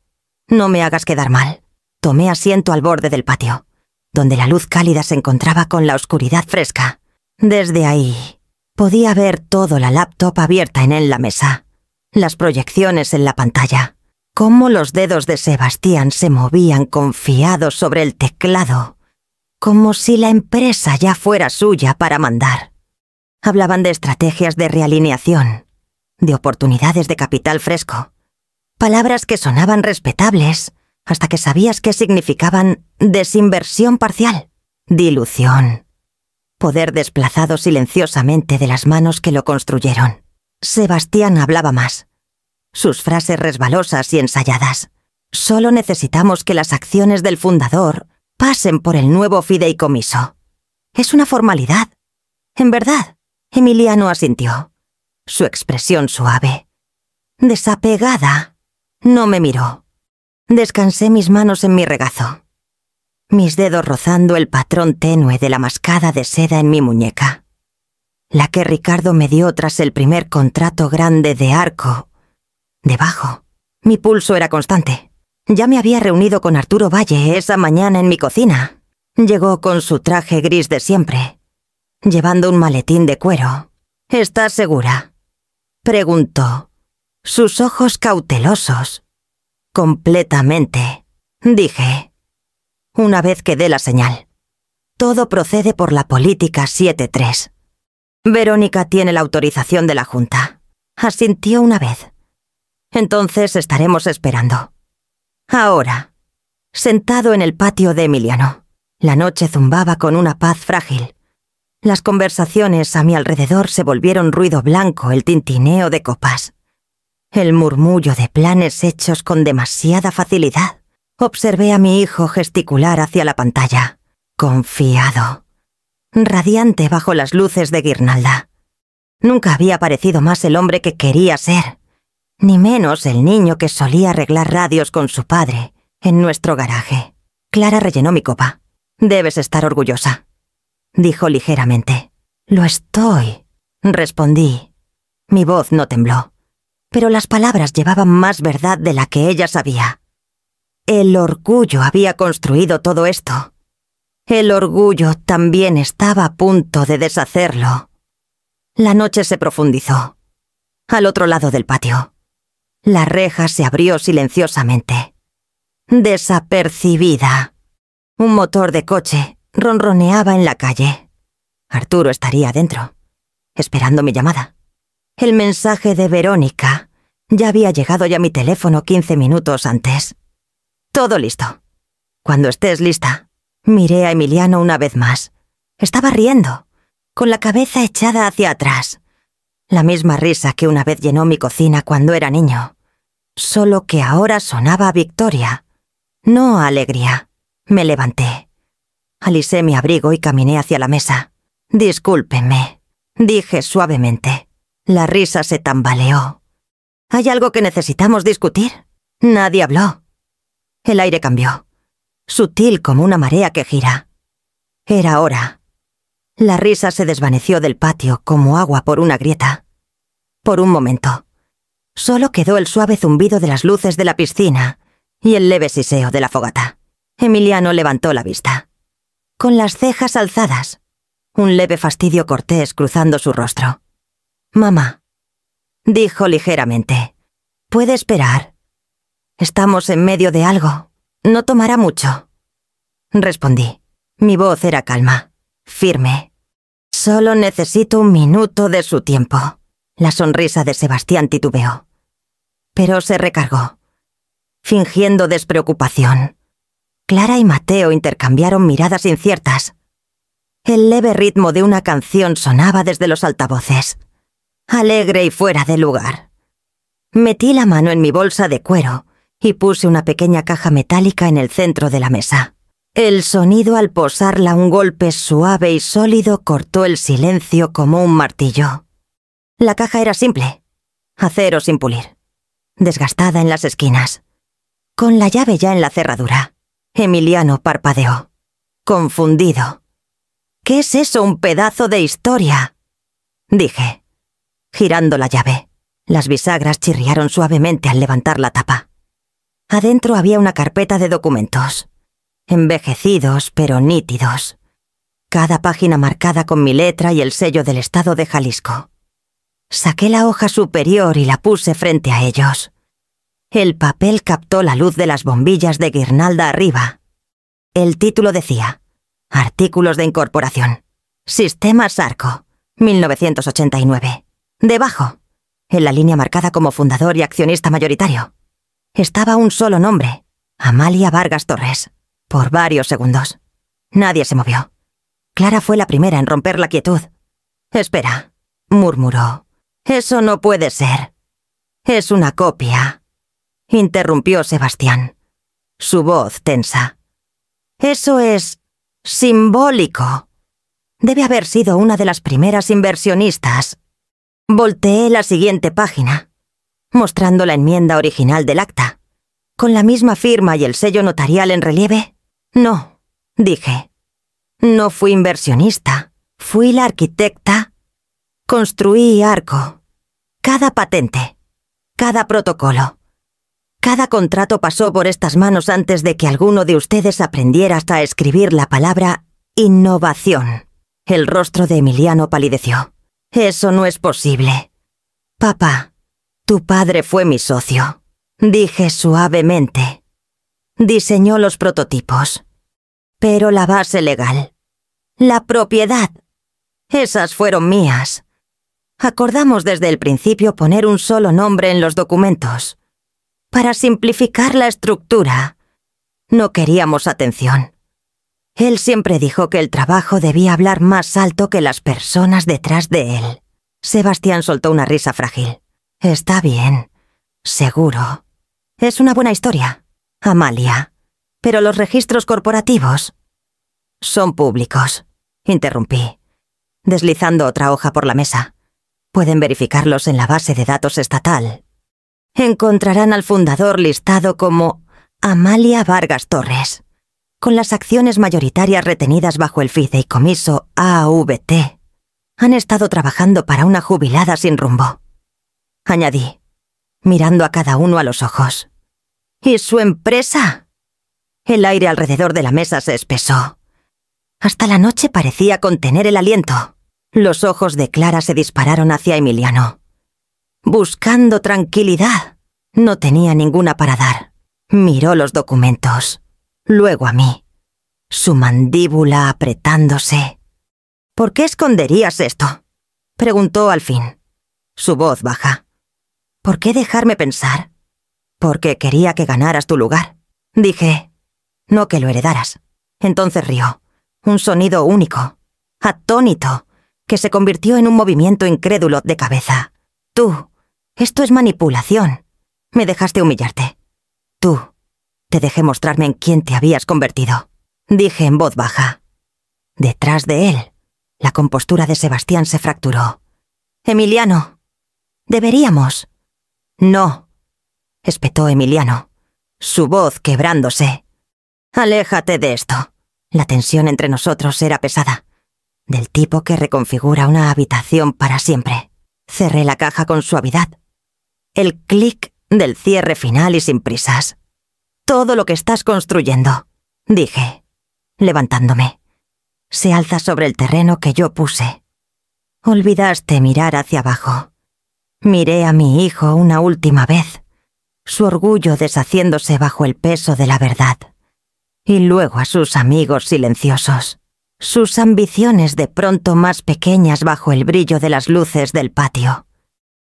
No me hagas quedar mal. Tomé asiento al borde del patio, donde la luz cálida se encontraba con la oscuridad fresca. Desde ahí podía ver todo, la laptop abierta en la mesa, las proyecciones en la pantalla, cómo los dedos de Sebastián se movían confiados sobre el teclado, como si la empresa ya fuera suya para mandar. Hablaban de estrategias de realineación, de oportunidades de capital fresco, palabras que sonaban respetables hasta que sabías qué significaban: desinversión parcial, dilución, poder desplazado silenciosamente de las manos que lo construyeron. Sebastián hablaba más, sus frases resbalosas y ensayadas. Solo necesitamos que las acciones del fundador pasen por el nuevo fideicomiso. Es una formalidad. En verdad, Emiliano asintió. Su expresión suave, desapegada, no me miró. Descansé mis manos en mi regazo, mis dedos rozando el patrón tenue de la mascada de seda en mi muñeca, la que Ricardo me dio tras el primer contrato grande de Arco. Debajo, mi pulso era constante. Ya me había reunido con Arturo Valle esa mañana en mi cocina. Llegó con su traje gris de siempre, llevando un maletín de cuero. ¿Estás segura?, preguntó, sus ojos cautelosos. Completamente, dije, una vez que dé la señal. Todo procede por la política 7.3. Verónica tiene la autorización de la Junta. Asintió una vez. Entonces estaremos esperando. Ahora, sentado en el patio de Emiliano, la noche zumbaba con una paz frágil. Las conversaciones a mi alrededor se volvieron ruido blanco, el tintineo de copas, el murmullo de planes hechos con demasiada facilidad. Observé a mi hijo gesticular hacia la pantalla, confiado, radiante bajo las luces de guirnalda. Nunca había parecido más el hombre que quería ser, ni menos el niño que solía arreglar radios con su padre en nuestro garaje. Clara rellenó mi copa. Debes estar orgullosa, dijo ligeramente. Lo estoy, respondí. Mi voz no tembló, pero las palabras llevaban más verdad de la que ella sabía. El orgullo había construido todo esto. El orgullo también estaba a punto de deshacerlo. La noche se profundizó. Al otro lado del patio, la reja se abrió silenciosamente. Desapercibida. Un motor de coche ronroneaba en la calle. Arturo estaría adentro, esperando mi llamada. El mensaje de Verónica ya había llegado a mi teléfono 15 minutos antes. Todo listo. Cuando estés lista. Miré a Emiliano una vez más. Estaba riendo, con la cabeza echada hacia atrás. La misma risa que una vez llenó mi cocina cuando era niño. Solo que ahora sonaba a victoria, no a alegría. Me levanté. Alisé mi abrigo y caminé hacia la mesa. Discúlpeme, dije suavemente. La risa se tambaleó. ¿Hay algo que necesitamos discutir? Nadie habló. El aire cambió, sutil como una marea que gira. Era hora. La risa se desvaneció del patio como agua por una grieta. Por un momento, solo quedó el suave zumbido de las luces de la piscina y el leve siseo de la fogata. Emiliano levantó la vista, con las cejas alzadas, un leve fastidio cortés cruzando su rostro. «Mamá», dijo ligeramente, «¿puede esperar? Estamos en medio de algo. No tomará mucho». Respondí. Mi voz era calma, firme. «Solo necesito un minuto de su tiempo». La sonrisa de Sebastián titubeó, pero se recargó, fingiendo despreocupación. Clara y Mateo intercambiaron miradas inciertas. El leve ritmo de una canción sonaba desde los altavoces, alegre y fuera de lugar. Metí la mano en mi bolsa de cuero y puse una pequeña caja metálica en el centro de la mesa. El sonido al posarla un golpe suave y sólido cortó el silencio como un martillo. La caja era simple, acero sin pulir, desgastada en las esquinas, con la llave ya en la cerradura. Emiliano parpadeó, confundido. «¿Qué es eso, un pedazo de historia?», dije. girando la llave. Las bisagras chirriaron suavemente al levantar la tapa. Adentro había una carpeta de documentos, envejecidos pero nítidos, cada página marcada con mi letra y el sello del estado de Jalisco. Saqué la hoja superior y la puse frente a ellos. El papel captó la luz de las bombillas de guirnalda arriba. El título decía: Artículos de incorporación. Sistemas Arco, 1989. Debajo, en la línea marcada como fundador y accionista mayoritario, estaba un solo nombre: Amalia Vargas Torres. Por varios segundos. Nadie se movió. Clara fue la primera en romper la quietud. «Espera», murmuró. «Eso no puede ser. Es una copia», interrumpió Sebastián, su voz tensa. «Eso es simbólico. Debe haber sido una de las primeras inversionistas». Volteé la siguiente página, mostrando la enmienda original del acta, con la misma firma y el sello notarial en relieve. «No», dije. «No fui inversionista. Fui la arquitecta. Construí Arco. Cada patente, cada protocolo, cada contrato pasó por estas manos antes de que alguno de ustedes aprendiera hasta escribir la palabra innovación». El rostro de Emiliano palideció. «Eso no es posible». «Papá, tu padre fue mi socio», dije suavemente. «Diseñó los prototipos. Pero la base legal, la propiedad, esas fueron mías. Acordamos desde el principio poner un solo nombre en los documentos. Para simplificar la estructura, no queríamos atención. Él siempre dijo que el trabajo debía hablar más alto que las personas detrás de él». Sebastián soltó una risa frágil. «Está bien, seguro. Es una buena historia, Amalia. Pero los registros corporativos son públicos», interrumpí, deslizando otra hoja por la mesa. «Pueden verificarlos en la base de datos estatal. Encontrarán al fundador listado como Amalia Vargas Torres, con las acciones mayoritarias retenidas bajo el fideicomiso AVT. Han estado trabajando para una jubilada sin rumbo», añadí, mirando a cada uno a los ojos. «¿Y su empresa?» El aire alrededor de la mesa se espesó. Hasta la noche parecía contener el aliento. Los ojos de Clara se dispararon hacia Emiliano. Buscando tranquilidad. No tenía ninguna para dar. Miró los documentos, luego a mí, su mandíbula apretándose. «¿Por qué esconderías esto?», preguntó al fin, su voz baja. «¿Por qué dejarme pensar?» «Porque quería que ganaras tu lugar», dije. «No que lo heredaras». Entonces rió. Un sonido único, atónito, que se convirtió en un movimiento incrédulo de cabeza. «Tú, esto es manipulación. Me dejaste humillarte. Tú, te dejé mostrarme en quién te habías convertido», dije en voz baja. Detrás de él, la compostura de Sebastián se fracturó. «Emiliano, deberíamos». «No», espetó Emiliano, su voz quebrándose. «Aléjate de esto». La tensión entre nosotros era pesada, del tipo que reconfigura una habitación para siempre. Cerré la caja con suavidad. El clic del cierre final y sin prisas. «Todo lo que estás construyendo», dije, levantándome, se alza sobre el terreno que yo puse. Olvidaste mirar hacia abajo. Miré a mi hijo una última vez, su orgullo deshaciéndose bajo el peso de la verdad. Y luego a sus amigos silenciosos, sus ambiciones de pronto más pequeñas bajo el brillo de las luces del patio.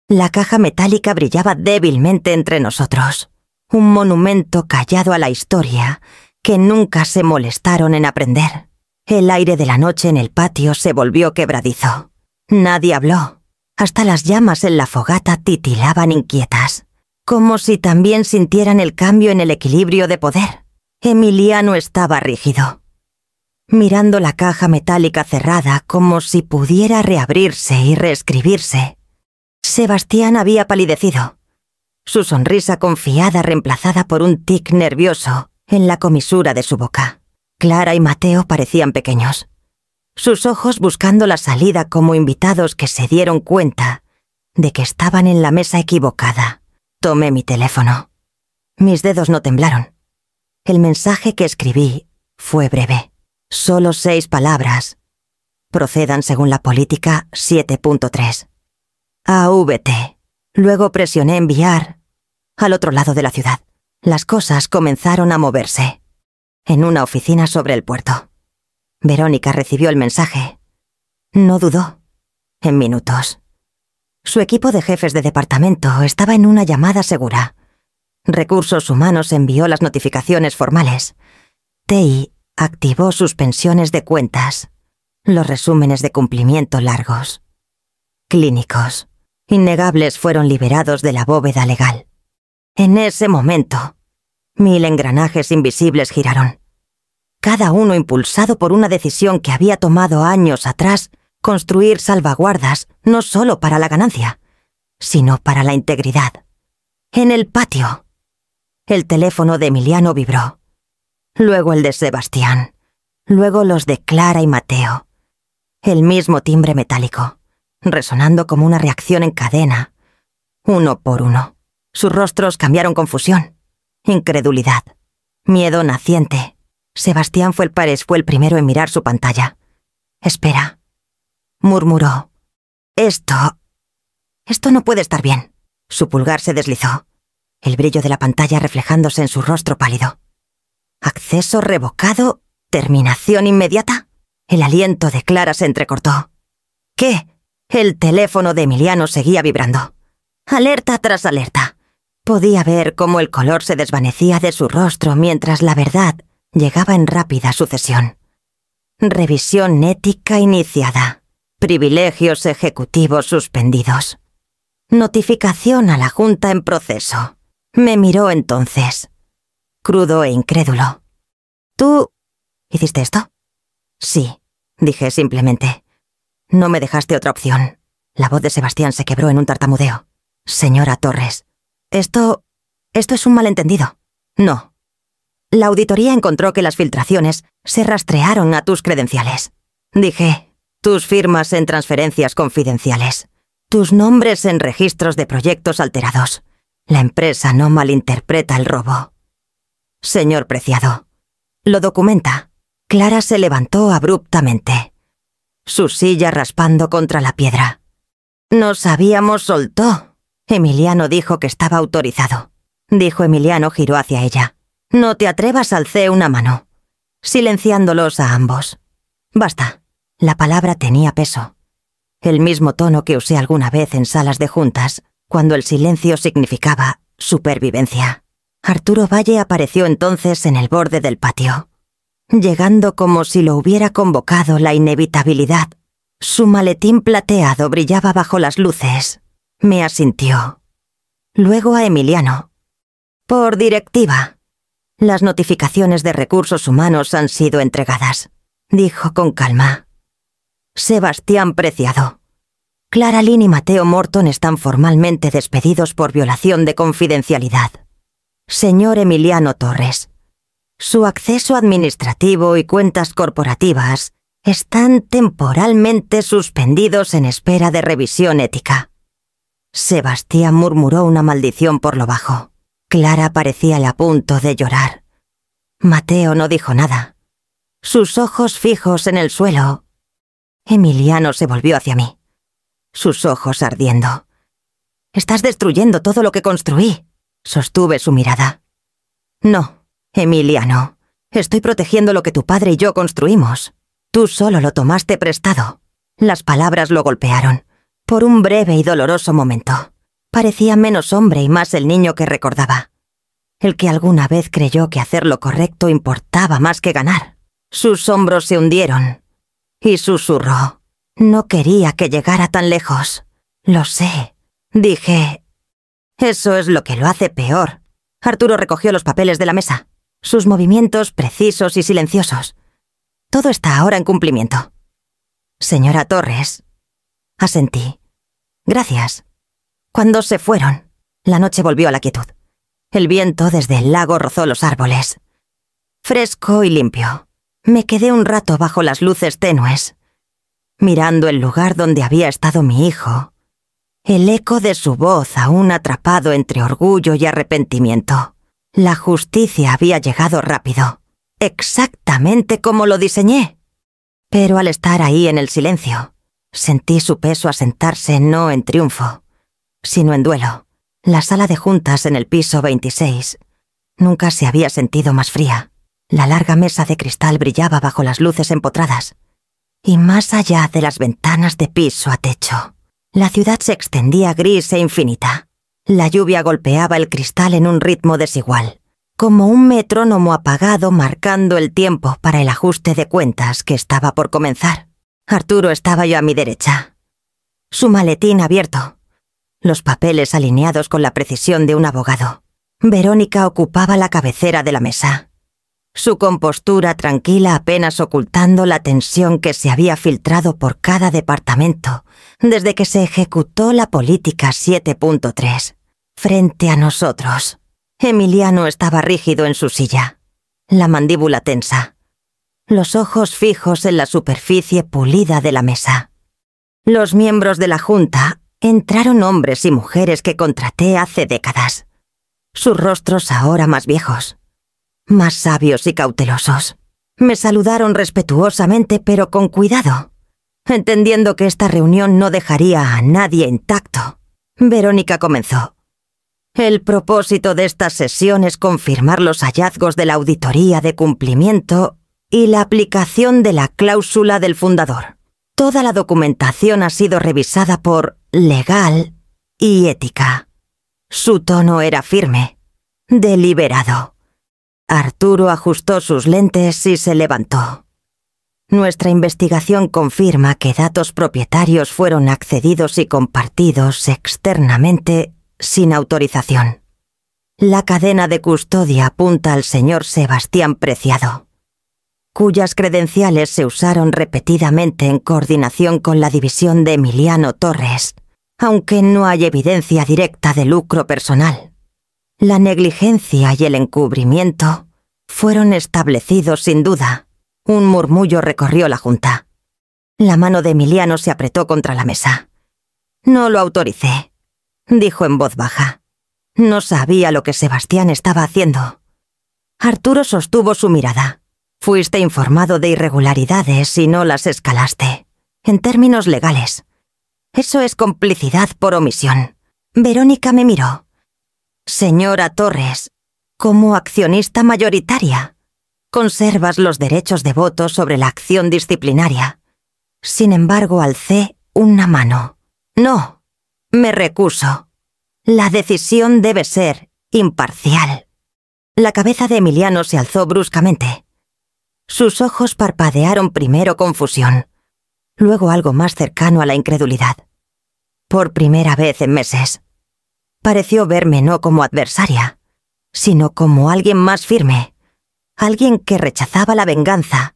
La caja metálica brillaba débilmente entre nosotros, un monumento callado a la historia que nunca se molestaron en aprender. El aire de la noche en el patio se volvió quebradizo. Nadie habló. Hasta las llamas en la fogata titilaban inquietas, como si también sintieran el cambio en el equilibrio de poder. Emiliano estaba rígido, mirando la caja metálica cerrada como si pudiera reabrirse y reescribirse. Sebastián había palidecido, su sonrisa confiada reemplazada por un tic nervioso en la comisura de su boca. Clara y Mateo parecían pequeños, sus ojos buscando la salida como invitados que se dieron cuenta de que estaban en la mesa equivocada. Tomé mi teléfono. Mis dedos no temblaron. El mensaje que escribí fue breve. Solo 6 palabras. Procedan según la política 7.3. AVT. Luego presioné enviar. Al otro lado de la ciudad, las cosas comenzaron a moverse. En una oficina sobre el puerto. Verónica recibió el mensaje. No dudó. En minutos. Su equipo de jefes de departamento estaba en una llamada segura. Recursos Humanos envió las notificaciones formales. TI activó suspensiones de cuentas. Los resúmenes de cumplimiento largos. Clínicos. Innegables fueron liberados de la bóveda legal. En ese momento, 1000 engranajes invisibles giraron. Cada uno impulsado por una decisión que había tomado años atrás, construir salvaguardas no solo para la ganancia, sino para la integridad. En el patio. El teléfono de Emiliano vibró. Luego el de Sebastián. Luego los de Clara y Mateo. El mismo timbre metálico, resonando como una reacción en cadena. Uno por uno. Sus rostros cambiaron confusión, incredulidad, miedo naciente. Sebastián fue el primero en mirar su pantalla. «Espera», murmuró. Esto no puede estar bien». Su pulgar se deslizó, el brillo de la pantalla reflejándose en su rostro pálido. «¿Acceso revocado? ¿Terminación inmediata?» El aliento de Clara se entrecortó. «¿Qué?» El teléfono de Emiliano seguía vibrando. Alerta tras alerta. Podía ver cómo el color se desvanecía de su rostro mientras la verdad llegaba en rápida sucesión. Revisión ética iniciada. Privilegios ejecutivos suspendidos. Notificación a la Junta en proceso. Me miró entonces, crudo e incrédulo. «¿Tú hiciste esto?» «Sí», dije simplemente. «No me dejaste otra opción». La voz de Sebastián se quebró en un tartamudeo. «Señora Torres, esto es un malentendido». «No». «La auditoría encontró que las filtraciones se rastrearon a tus credenciales». Dije, «tus firmas en transferencias confidenciales, tus nombres en registros de proyectos alterados. La empresa no malinterpreta el robo». «Señor Preciado, lo documenta». Clara se levantó abruptamente, su silla raspando contra la piedra. «Nos habíamos soltó». Emiliano dijo que estaba autorizado. Dijo Emiliano, giró hacia ella. «No te atrevas, alcé una mano», silenciándolos a ambos. «Basta». La palabra tenía peso. El mismo tono que usé alguna vez en salas de juntas, cuando el silencio significaba supervivencia. Arturo Valle apareció entonces en el borde del patio, llegando como si lo hubiera convocado la inevitabilidad. Su maletín plateado brillaba bajo las luces. Me asintió. Luego a Emiliano. «Por directiva. Las notificaciones de Recursos Humanos han sido entregadas», dijo con calma. «Sebastián Preciado. Clara Lynn y Mateo Morton están formalmente despedidos por violación de confidencialidad. Señor Emiliano Torres, su acceso administrativo y cuentas corporativas están temporalmente suspendidos en espera de revisión ética». Sebastián murmuró una maldición por lo bajo. Clara parecía a punto de llorar. Mateo no dijo nada. Sus ojos fijos en el suelo. Emiliano se volvió hacia mí, sus ojos ardiendo. «Estás destruyendo todo lo que construí», sostuve su mirada. «No, Emiliano, estoy protegiendo lo que tu padre y yo construimos. Tú solo lo tomaste prestado». Las palabras lo golpearon. Por un breve y doloroso momento. Parecía menos hombre y más el niño que recordaba. El que alguna vez creyó que hacer lo correcto importaba más que ganar. Sus hombros se hundieron. Y susurró. «No quería que llegara tan lejos». «Lo sé», dije. «Eso es lo que lo hace peor». Arturo recogió los papeles de la mesa. Sus movimientos precisos y silenciosos. «Todo está ahora en cumplimiento». «Señora Torres». Asentí. «Gracias». Cuando se fueron, la noche volvió a la quietud. El viento desde el lago rozó los árboles. Fresco y limpio. Me quedé un rato bajo las luces tenues, mirando el lugar donde había estado mi hijo, El eco de su voz aún atrapado entre orgullo y arrepentimiento. La justicia había llegado rápido, exactamente como lo diseñé. Pero al estar ahí en el silencio, sentí su peso asentarse no en triunfo, sino en duelo. La sala de juntas en el piso 26 nunca se había sentido más fría. La larga mesa de cristal brillaba bajo las luces empotradas, y más allá de las ventanas de piso a techo, la ciudad se extendía gris e infinita. La lluvia golpeaba el cristal en un ritmo desigual, como un metrónomo apagado marcando el tiempo para el ajuste de cuentas que estaba por comenzar. Arturo estaba yo a mi derecha, su maletín abierto, los papeles alineados con la precisión de un abogado. Verónica ocupaba la cabecera de la mesa, su compostura tranquila apenas ocultando la tensión que se había filtrado por cada departamento desde que se ejecutó la política 7.3. Frente a nosotros, Emiliano estaba rígido en su silla, la mandíbula tensa, los ojos fijos en la superficie pulida de la mesa. Los miembros de la junta entraron hombres y mujeres que contraté hace décadas, sus rostros ahora más viejos, más sabios y cautelosos. Me saludaron respetuosamente pero con cuidado, entendiendo que esta reunión no dejaría a nadie intacto. Verónica comenzó. El propósito de esta sesión es confirmar los hallazgos de la auditoría de cumplimiento y la aplicación de la cláusula del fundador. Toda la documentación ha sido revisada por legal y ética. Su tono era firme, deliberado. Arturo ajustó sus lentes y se levantó. Nuestra investigación confirma que datos propietarios fueron accedidos y compartidos externamente sin autorización. La cadena de custodia apunta al señor Sebastián Preciado, cuyas credenciales se usaron repetidamente en coordinación con la división de Emiliano Torres, aunque no hay evidencia directa de lucro personal. La negligencia y el encubrimiento fueron establecidos sin duda. Un murmullo recorrió la junta. La mano de Emiliano se apretó contra la mesa. No lo autoricé, dijo en voz baja. No sabía lo que Sebastián estaba haciendo. Arturo sostuvo su mirada. Fuiste informado de irregularidades y no las escalaste. En términos legales, eso es complicidad por omisión. Verónica me miró. Señora Torres, como accionista mayoritaria, conservas los derechos de voto sobre la acción disciplinaria. Sin embargo, alcé una mano. No, me recuso. La decisión debe ser imparcial. La cabeza de Emiliano se alzó bruscamente. Sus ojos parpadearon primero confusión, luego algo más cercano a la incredulidad. Por primera vez en meses, pareció verme no como adversaria, sino como alguien más firme, alguien que rechazaba la venganza,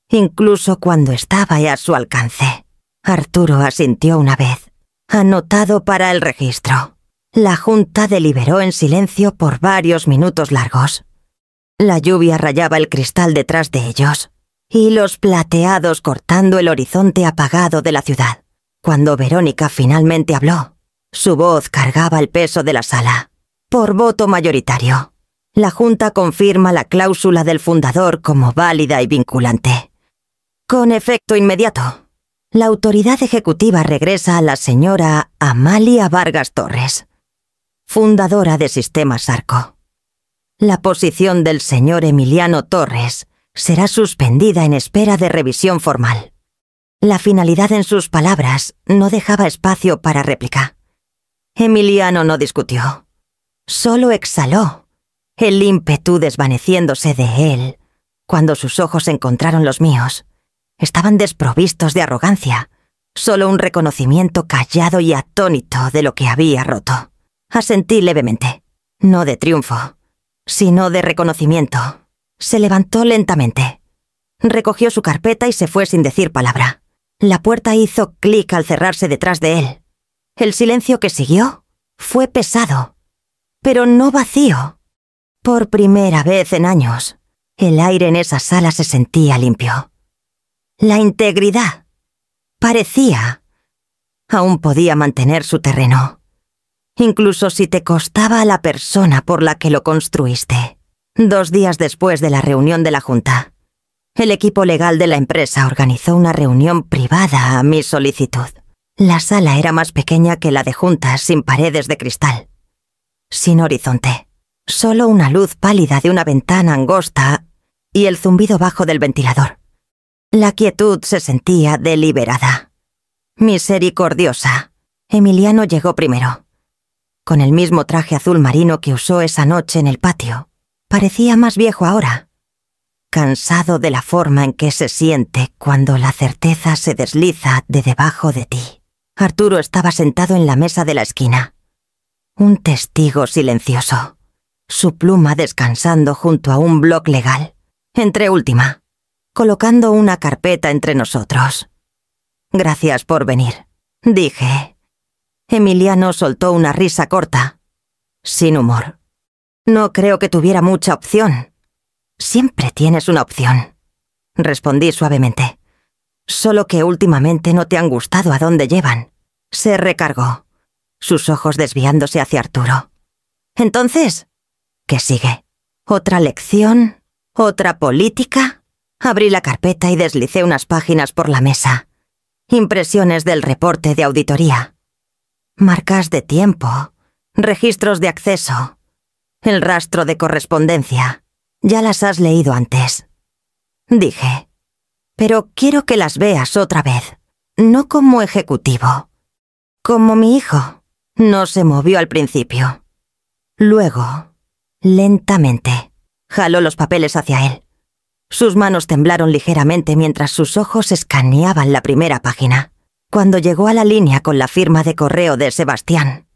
incluso cuando estaba a su alcance. Arturo asintió una vez. Anotado para el registro. La junta deliberó en silencio por varios minutos largos. La lluvia rayaba el cristal detrás de ellos, hilos plateados cortando el horizonte apagado de la ciudad. Cuando Verónica finalmente habló, su voz cargaba el peso de la sala. Por voto mayoritario, la junta confirma la cláusula del fundador como válida y vinculante. Con efecto inmediato, la autoridad ejecutiva regresa a la señora Amalia Vargas Torres, fundadora de Sistemas Arco. La posición del señor Emiliano Torres será suspendida en espera de revisión formal. La finalidad en sus palabras no dejaba espacio para réplica. Emiliano no discutió. Solo exhaló, el ímpetu desvaneciéndose de él. Cuando sus ojos encontraron los míos, estaban desprovistos de arrogancia, solo un reconocimiento callado y atónito de lo que había roto. Asentí levemente, no de triunfo, sino de reconocimiento. Se levantó lentamente. Recogió su carpeta y se fue sin decir palabra. La puerta hizo clic al cerrarse detrás de él. El silencio que siguió fue pesado, pero no vacío. Por primera vez en años, el aire en esa sala se sentía limpio. La integridad parecía aún podía mantener su terreno, incluso si te costaba a la persona por la que lo construiste. 2 días después de la reunión de la junta, el equipo legal de la empresa organizó una reunión privada a mi solicitud. La sala era más pequeña que la de juntas, sin paredes de cristal, sin horizonte, solo una luz pálida de una ventana angosta y el zumbido bajo del ventilador. La quietud se sentía deliberada, misericordiosa. Emiliano llegó primero, con el mismo traje azul marino que usó esa noche en el patio. Parecía más viejo ahora, cansado de la forma en que se siente cuando la certeza se desliza de debajo de ti. Arturo estaba sentado en la mesa de la esquina, un testigo silencioso, su pluma descansando junto a un bloc legal. Entré última, colocando una carpeta entre nosotros. «Gracias por venir», dije. Emiliano soltó una risa corta, sin humor. «No creo que tuviera mucha opción». «Siempre tienes una opción», respondí suavemente. «Solo que últimamente no te han gustado a dónde llevan». Se recargó, sus ojos desviándose hacia Arturo. «Entonces, ¿qué sigue? ¿Otra lección? ¿Otra política?» Abrí la carpeta y deslicé unas páginas por la mesa. Impresiones del reporte de auditoría. Marcas de tiempo. Registros de acceso. El rastro de correspondencia. Ya las has leído antes, dije. Pero quiero que las veas otra vez. No como ejecutivo. Como mi hijo. No se movió al principio. Luego, lentamente, jaló los papeles hacia él. Sus manos temblaron ligeramente mientras sus ojos escaneaban la primera página. Cuando llegó a la línea con la firma de correo de Sebastián,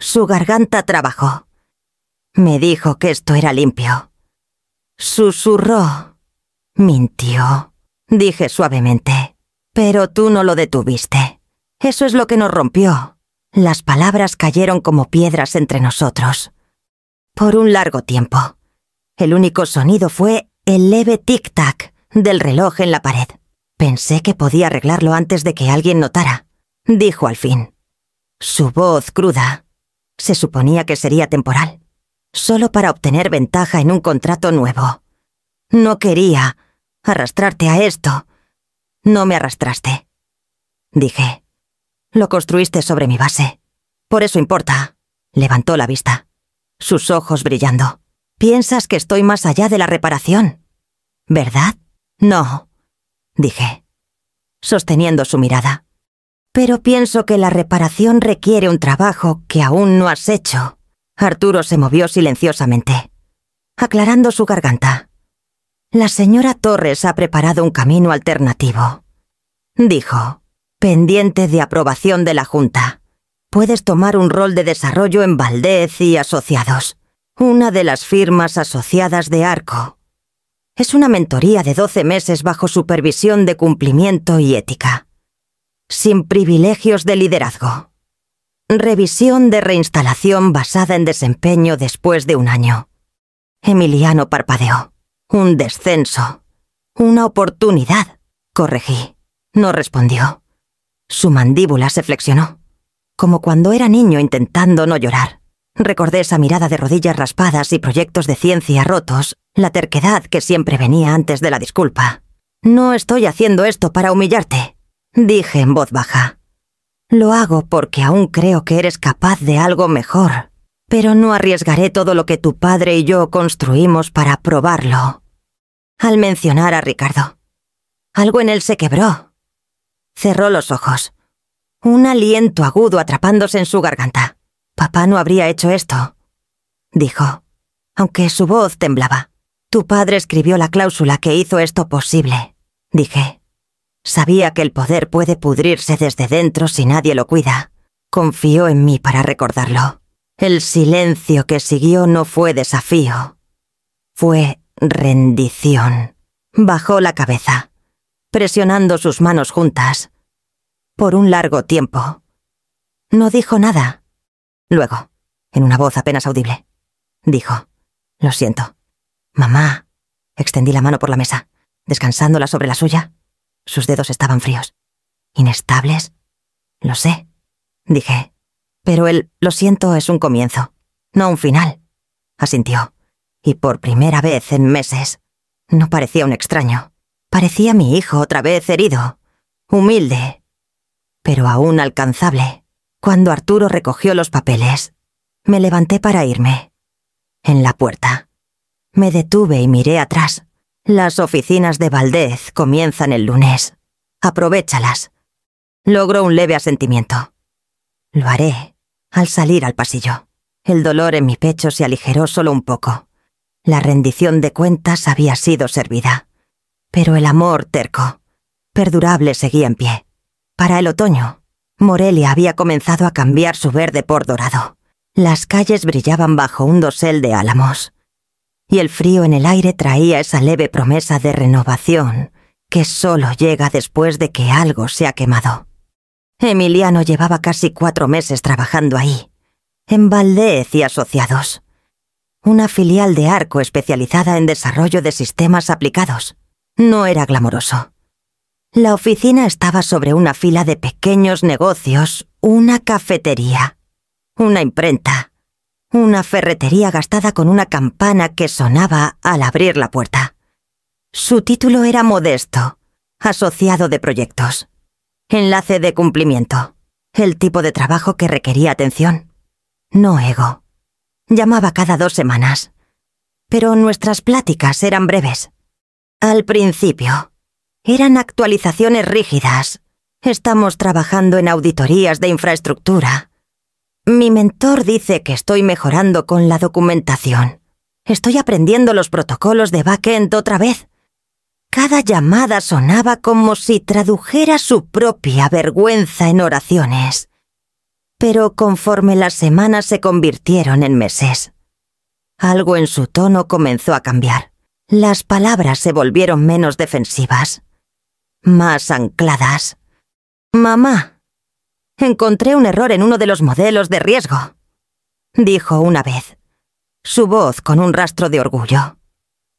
su garganta trabajó. Me dijo que esto era limpio. Susurró. Mintió, dije suavemente. Pero tú no lo detuviste. Eso es lo que nos rompió. Las palabras cayeron como piedras entre nosotros. Por un largo tiempo. El único sonido fue el leve tic-tac del reloj en la pared. Pensé que podía arreglarlo antes de que alguien notara, dijo al fin. Su voz cruda. Se suponía que sería temporal, solo para obtener ventaja en un contrato nuevo. No quería arrastrarte a esto. No me arrastraste, dije. Lo construiste sobre mi base. Por eso importa. Levantó la vista, sus ojos brillando. Piensas que estoy más allá de la reparación, ¿verdad? No, dije, sosteniendo su mirada. Pero pienso que la reparación requiere un trabajo que aún no has hecho. Arturo se movió silenciosamente, aclarando su garganta. La señora Torres ha preparado un camino alternativo, dijo, pendiente de aprobación de la Junta. Puedes tomar un rol de desarrollo en Valdez y Asociados, una de las firmas asociadas de Arco. Es una mentoría de 12 meses bajo supervisión de cumplimiento y ética, sin privilegios de liderazgo. Revisión de reinstalación basada en desempeño después de un año. Emiliano parpadeó. Un descenso. Una oportunidad, corregí. No respondió. Su mandíbula se flexionó, como cuando era niño intentando no llorar. Recordé esa mirada de rodillas raspadas y proyectos de ciencia rotos, la terquedad que siempre venía antes de la disculpa. No estoy haciendo esto para humillarte, dije en voz baja. Lo hago porque aún creo que eres capaz de algo mejor, pero no arriesgaré todo lo que tu padre y yo construimos para probarlo. Al mencionar a Ricardo, algo en él se quebró. Cerró los ojos, un aliento agudo atrapándose en su garganta. Papá no habría hecho esto, dijo, aunque su voz temblaba. Tu padre escribió la cláusula que hizo esto posible, dije. Sabía que el poder puede pudrirse desde dentro si nadie lo cuida. Confió en mí para recordarlo. El silencio que siguió no fue desafío. Fue rendición. Bajó la cabeza, presionando sus manos juntas. Por un largo tiempo. No dijo nada. Luego, en una voz apenas audible, dijo, lo siento. Mamá. Extendí la mano por la mesa, descansándola sobre la suya. Sus dedos estaban fríos, inestables. Lo sé, dije. Pero el lo siento es un comienzo, no un final. Asintió. Y por primera vez en meses. No parecía un extraño. Parecía mi hijo otra vez herido. Humilde. Pero aún alcanzable. Cuando Arturo recogió los papeles, me levanté para irme. En la puerta. Me detuve y miré atrás. Las oficinas de Valdez comienzan el lunes. Aprovéchalas. Logró un leve asentimiento. Lo haré. Al salir al pasillo, el dolor en mi pecho se aligeró solo un poco. La rendición de cuentas había sido servida. Pero el amor terco, perdurable, seguía en pie. Para el otoño, Morelia había comenzado a cambiar su verde por dorado. Las calles brillaban bajo un dosel de álamos. Y el frío en el aire traía esa leve promesa de renovación que solo llega después de que algo se ha quemado. Emiliano llevaba casi 4 meses trabajando ahí, en Valdez y Asociados, una filial de Arco especializada en desarrollo de sistemas aplicados. No era glamoroso. La oficina estaba sobre una fila de pequeños negocios, una cafetería, una imprenta, una ferretería gastada con una campana que sonaba al abrir la puerta. Su título era modesto, asociado de proyectos. Enlace de cumplimiento. El tipo de trabajo que requería atención. No ego. Llamaba cada 2 semanas. Pero nuestras pláticas eran breves. Al principio, eran actualizaciones rígidas. Estamos trabajando en auditorías de infraestructura. Mi mentor dice que estoy mejorando con la documentación. Estoy aprendiendo los protocolos de backend otra vez. Cada llamada sonaba como si tradujera su propia vergüenza en oraciones. Pero conforme las semanas se convirtieron en meses, algo en su tono comenzó a cambiar. Las palabras se volvieron menos defensivas, más ancladas. «Mamá, encontré un error en uno de los modelos de riesgo», dijo una vez, su voz con un rastro de orgullo.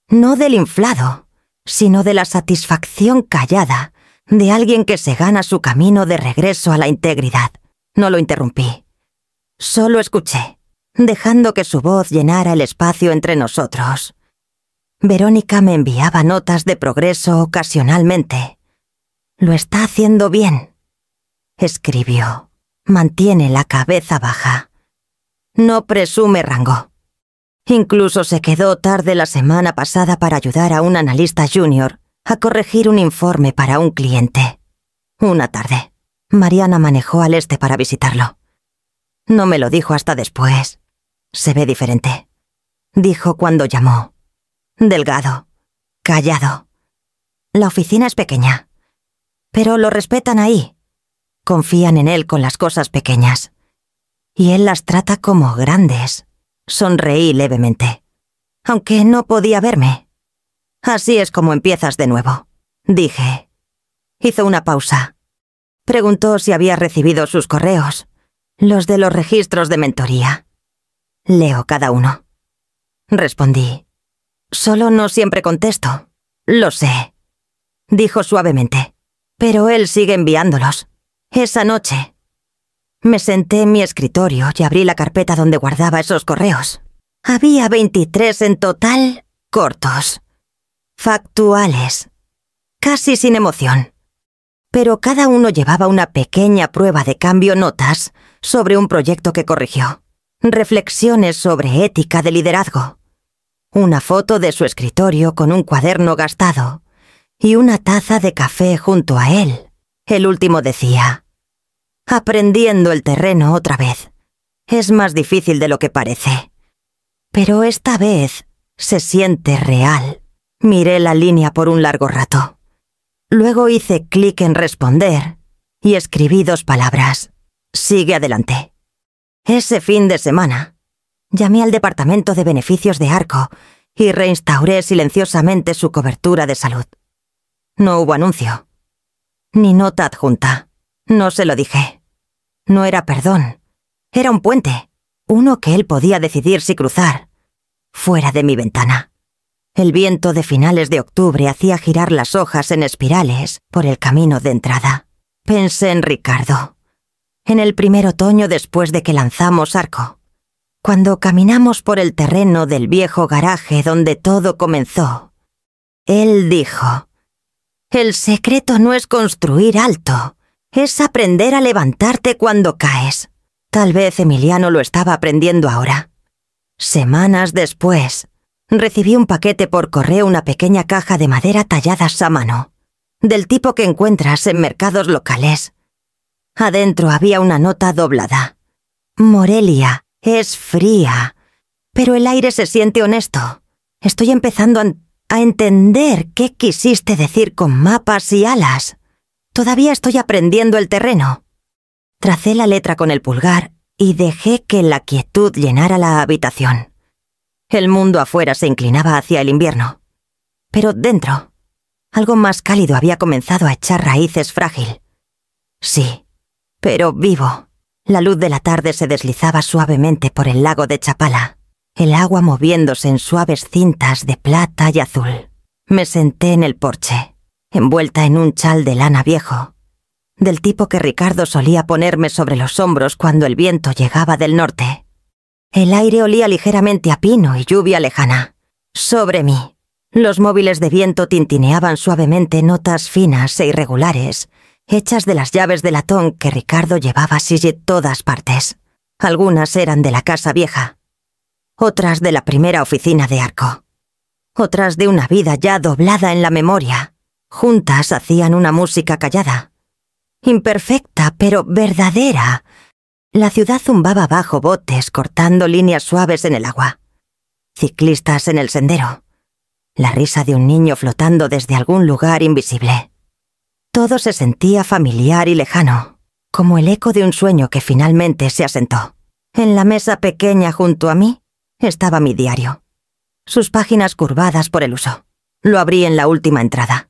No del inflado, sino de la satisfacción callada de alguien que se gana su camino de regreso a la integridad. No lo interrumpí. Solo escuché, dejando que su voz llenara el espacio entre nosotros. Verónica me enviaba notas de progreso ocasionalmente. «Lo está haciendo bien», escribió. «Mantiene la cabeza baja. No presume rango». Incluso se quedó tarde la semana pasada para ayudar a un analista junior a corregir un informe para un cliente. Una tarde, Mariana manejó al este para visitarlo. No me lo dijo hasta después. «Se ve diferente», dijo cuando llamó. Delgado, callado. La oficina es pequeña, pero lo respetan ahí. Confían en él con las cosas pequeñas. Y él las trata como grandes. Sonreí levemente, aunque no podía verme. «Así es como empiezas de nuevo», dije. Hizo una pausa. Preguntó si había recibido sus correos, los de los registros de mentoría. «Leo cada uno», respondí. «Solo no siempre contesto». «Lo sé», dijo suavemente, «pero él sigue enviándolos. Esa noche me senté en mi escritorio y abrí la carpeta donde guardaba esos correos. Había 23 en total, cortos, factuales, casi sin emoción. Pero cada uno llevaba una pequeña prueba de cambio notas sobre un proyecto que corrigió, reflexiones sobre ética de liderazgo, una foto de su escritorio con un cuaderno gastado y una taza de café junto a él. El último decía: «Aprendiendo el terreno otra vez. Es más difícil de lo que parece. Pero esta vez se siente real». Miré la línea por un largo rato. Luego hice clic en responder y escribí 2 palabras. «Sigue adelante». Ese fin de semana, llamé al departamento de beneficios de Arco y reinstauré silenciosamente su cobertura de salud. No hubo anuncio, ni nota adjunta. No se lo dije. No era perdón. Era un puente, uno que él podía decidir si cruzar, fuera de mi ventana. El viento de finales de octubre hacía girar las hojas en espirales por el camino de entrada. Pensé en Ricardo, en el primer otoño después de que lanzamos Arco, cuando caminamos por el terreno del viejo garaje donde todo comenzó. Él dijo: «El secreto no es construir alto, es aprender a levantarte cuando caes». Tal vez Emiliano lo estaba aprendiendo ahora. Semanas después, recibí un paquete por correo, una pequeña caja de madera talladas a mano, del tipo que encuentras en mercados locales. Adentro había una nota doblada. «Morelia es fría, pero el aire se siente honesto. Estoy empezando a entender qué quisiste decir con mapas y alas. Todavía estoy aprendiendo el terreno». Tracé la letra con el pulgar y dejé que la quietud llenara la habitación. El mundo afuera se inclinaba hacia el invierno. Pero dentro, algo más cálido había comenzado a echar raíces frágil. Sí, pero vivo. La luz de la tarde se deslizaba suavemente por el lago de Chapala, el agua moviéndose en suaves cintas de plata y azul. Me senté en el porche, envuelta en un chal de lana viejo, del tipo que Ricardo solía ponerme sobre los hombros cuando el viento llegaba del norte. El aire olía ligeramente a pino y lluvia lejana. Sobre mí, los móviles de viento tintineaban suavemente notas finas e irregulares, hechas de las llaves de latón que Ricardo llevaba así de todas partes. Algunas eran de la casa vieja, otras de la primera oficina de Arco, otras de una vida ya doblada en la memoria. Juntas hacían una música callada, imperfecta pero verdadera. La ciudad zumbaba bajo botes, cortando líneas suaves en el agua. Ciclistas en el sendero. La risa de un niño flotando desde algún lugar invisible. Todo se sentía familiar y lejano, como el eco de un sueño que finalmente se asentó. En la mesa pequeña junto a mí estaba mi diario, sus páginas curvadas por el uso. Lo abrí en la última entrada.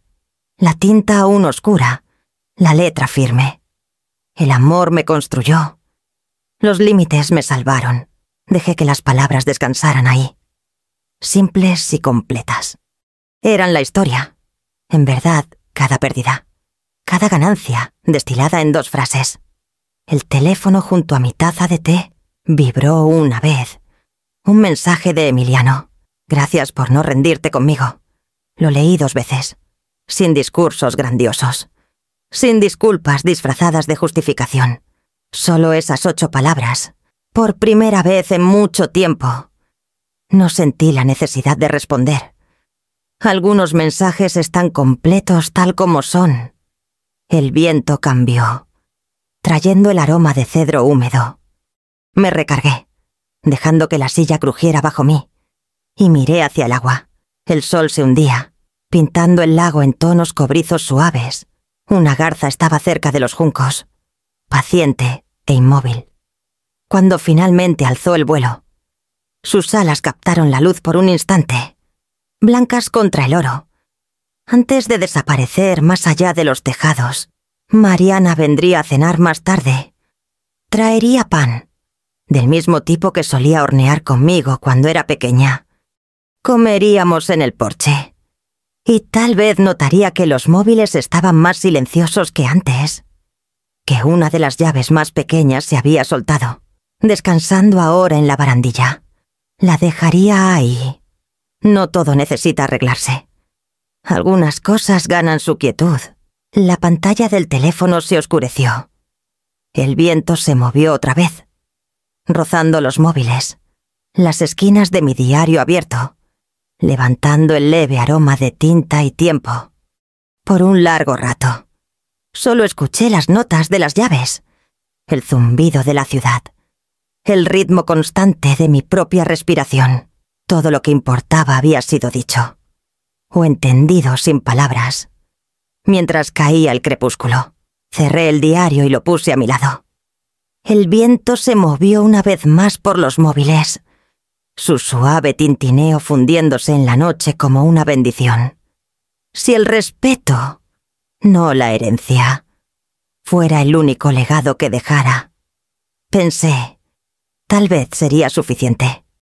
La tinta aún oscura, la letra firme. El amor me construyó. Los límites me salvaron. Dejé que las palabras descansaran ahí, simples y completas. Eran la historia. En verdad, cada pérdida, cada ganancia, destilada en 2 frases. El teléfono junto a mi taza de té vibró una vez. Un mensaje de Emiliano. «Gracias por no rendirte conmigo». Lo leí 2 veces, sin discursos grandiosos, sin disculpas disfrazadas de justificación. Solo esas 8 palabras, por primera vez en mucho tiempo. No sentí la necesidad de responder. Algunos mensajes están completos tal como son. El viento cambió, trayendo el aroma de cedro húmedo. Me recargué, dejando que la silla crujiera bajo mí, y miré hacia el agua. El sol se hundía, pintando el lago en tonos cobrizos suaves. Una garza estaba cerca de los juncos, paciente e inmóvil. Cuando finalmente alzó el vuelo, sus alas captaron la luz por un instante, blancas contra el oro. Antes de desaparecer más allá de los tejados, Mariana vendría a cenar más tarde. Traería pan, del mismo tipo que solía hornear conmigo cuando era pequeña. Comeríamos en el porche. Y tal vez notaría que los móviles estaban más silenciosos que antes, que una de las llaves más pequeñas se había soltado, descansando ahora en la barandilla. La dejaría ahí. No todo necesita arreglarse. Algunas cosas ganan su quietud. La pantalla del teléfono se oscureció. El viento se movió otra vez, rozando los móviles, las esquinas de mi diario abierto, levantando el leve aroma de tinta y tiempo. Por un largo rato, solo escuché las notas de las llaves, el zumbido de la ciudad, el ritmo constante de mi propia respiración. Todo lo que importaba había sido dicho, o entendido sin palabras. Mientras caía el crepúsculo, cerré el diario y lo puse a mi lado. El viento se movió una vez más por los móviles, su suave tintineo fundiéndose en la noche como una bendición. Si el respeto, no la herencia, fuera el único legado que dejara, pensé, tal vez sería suficiente.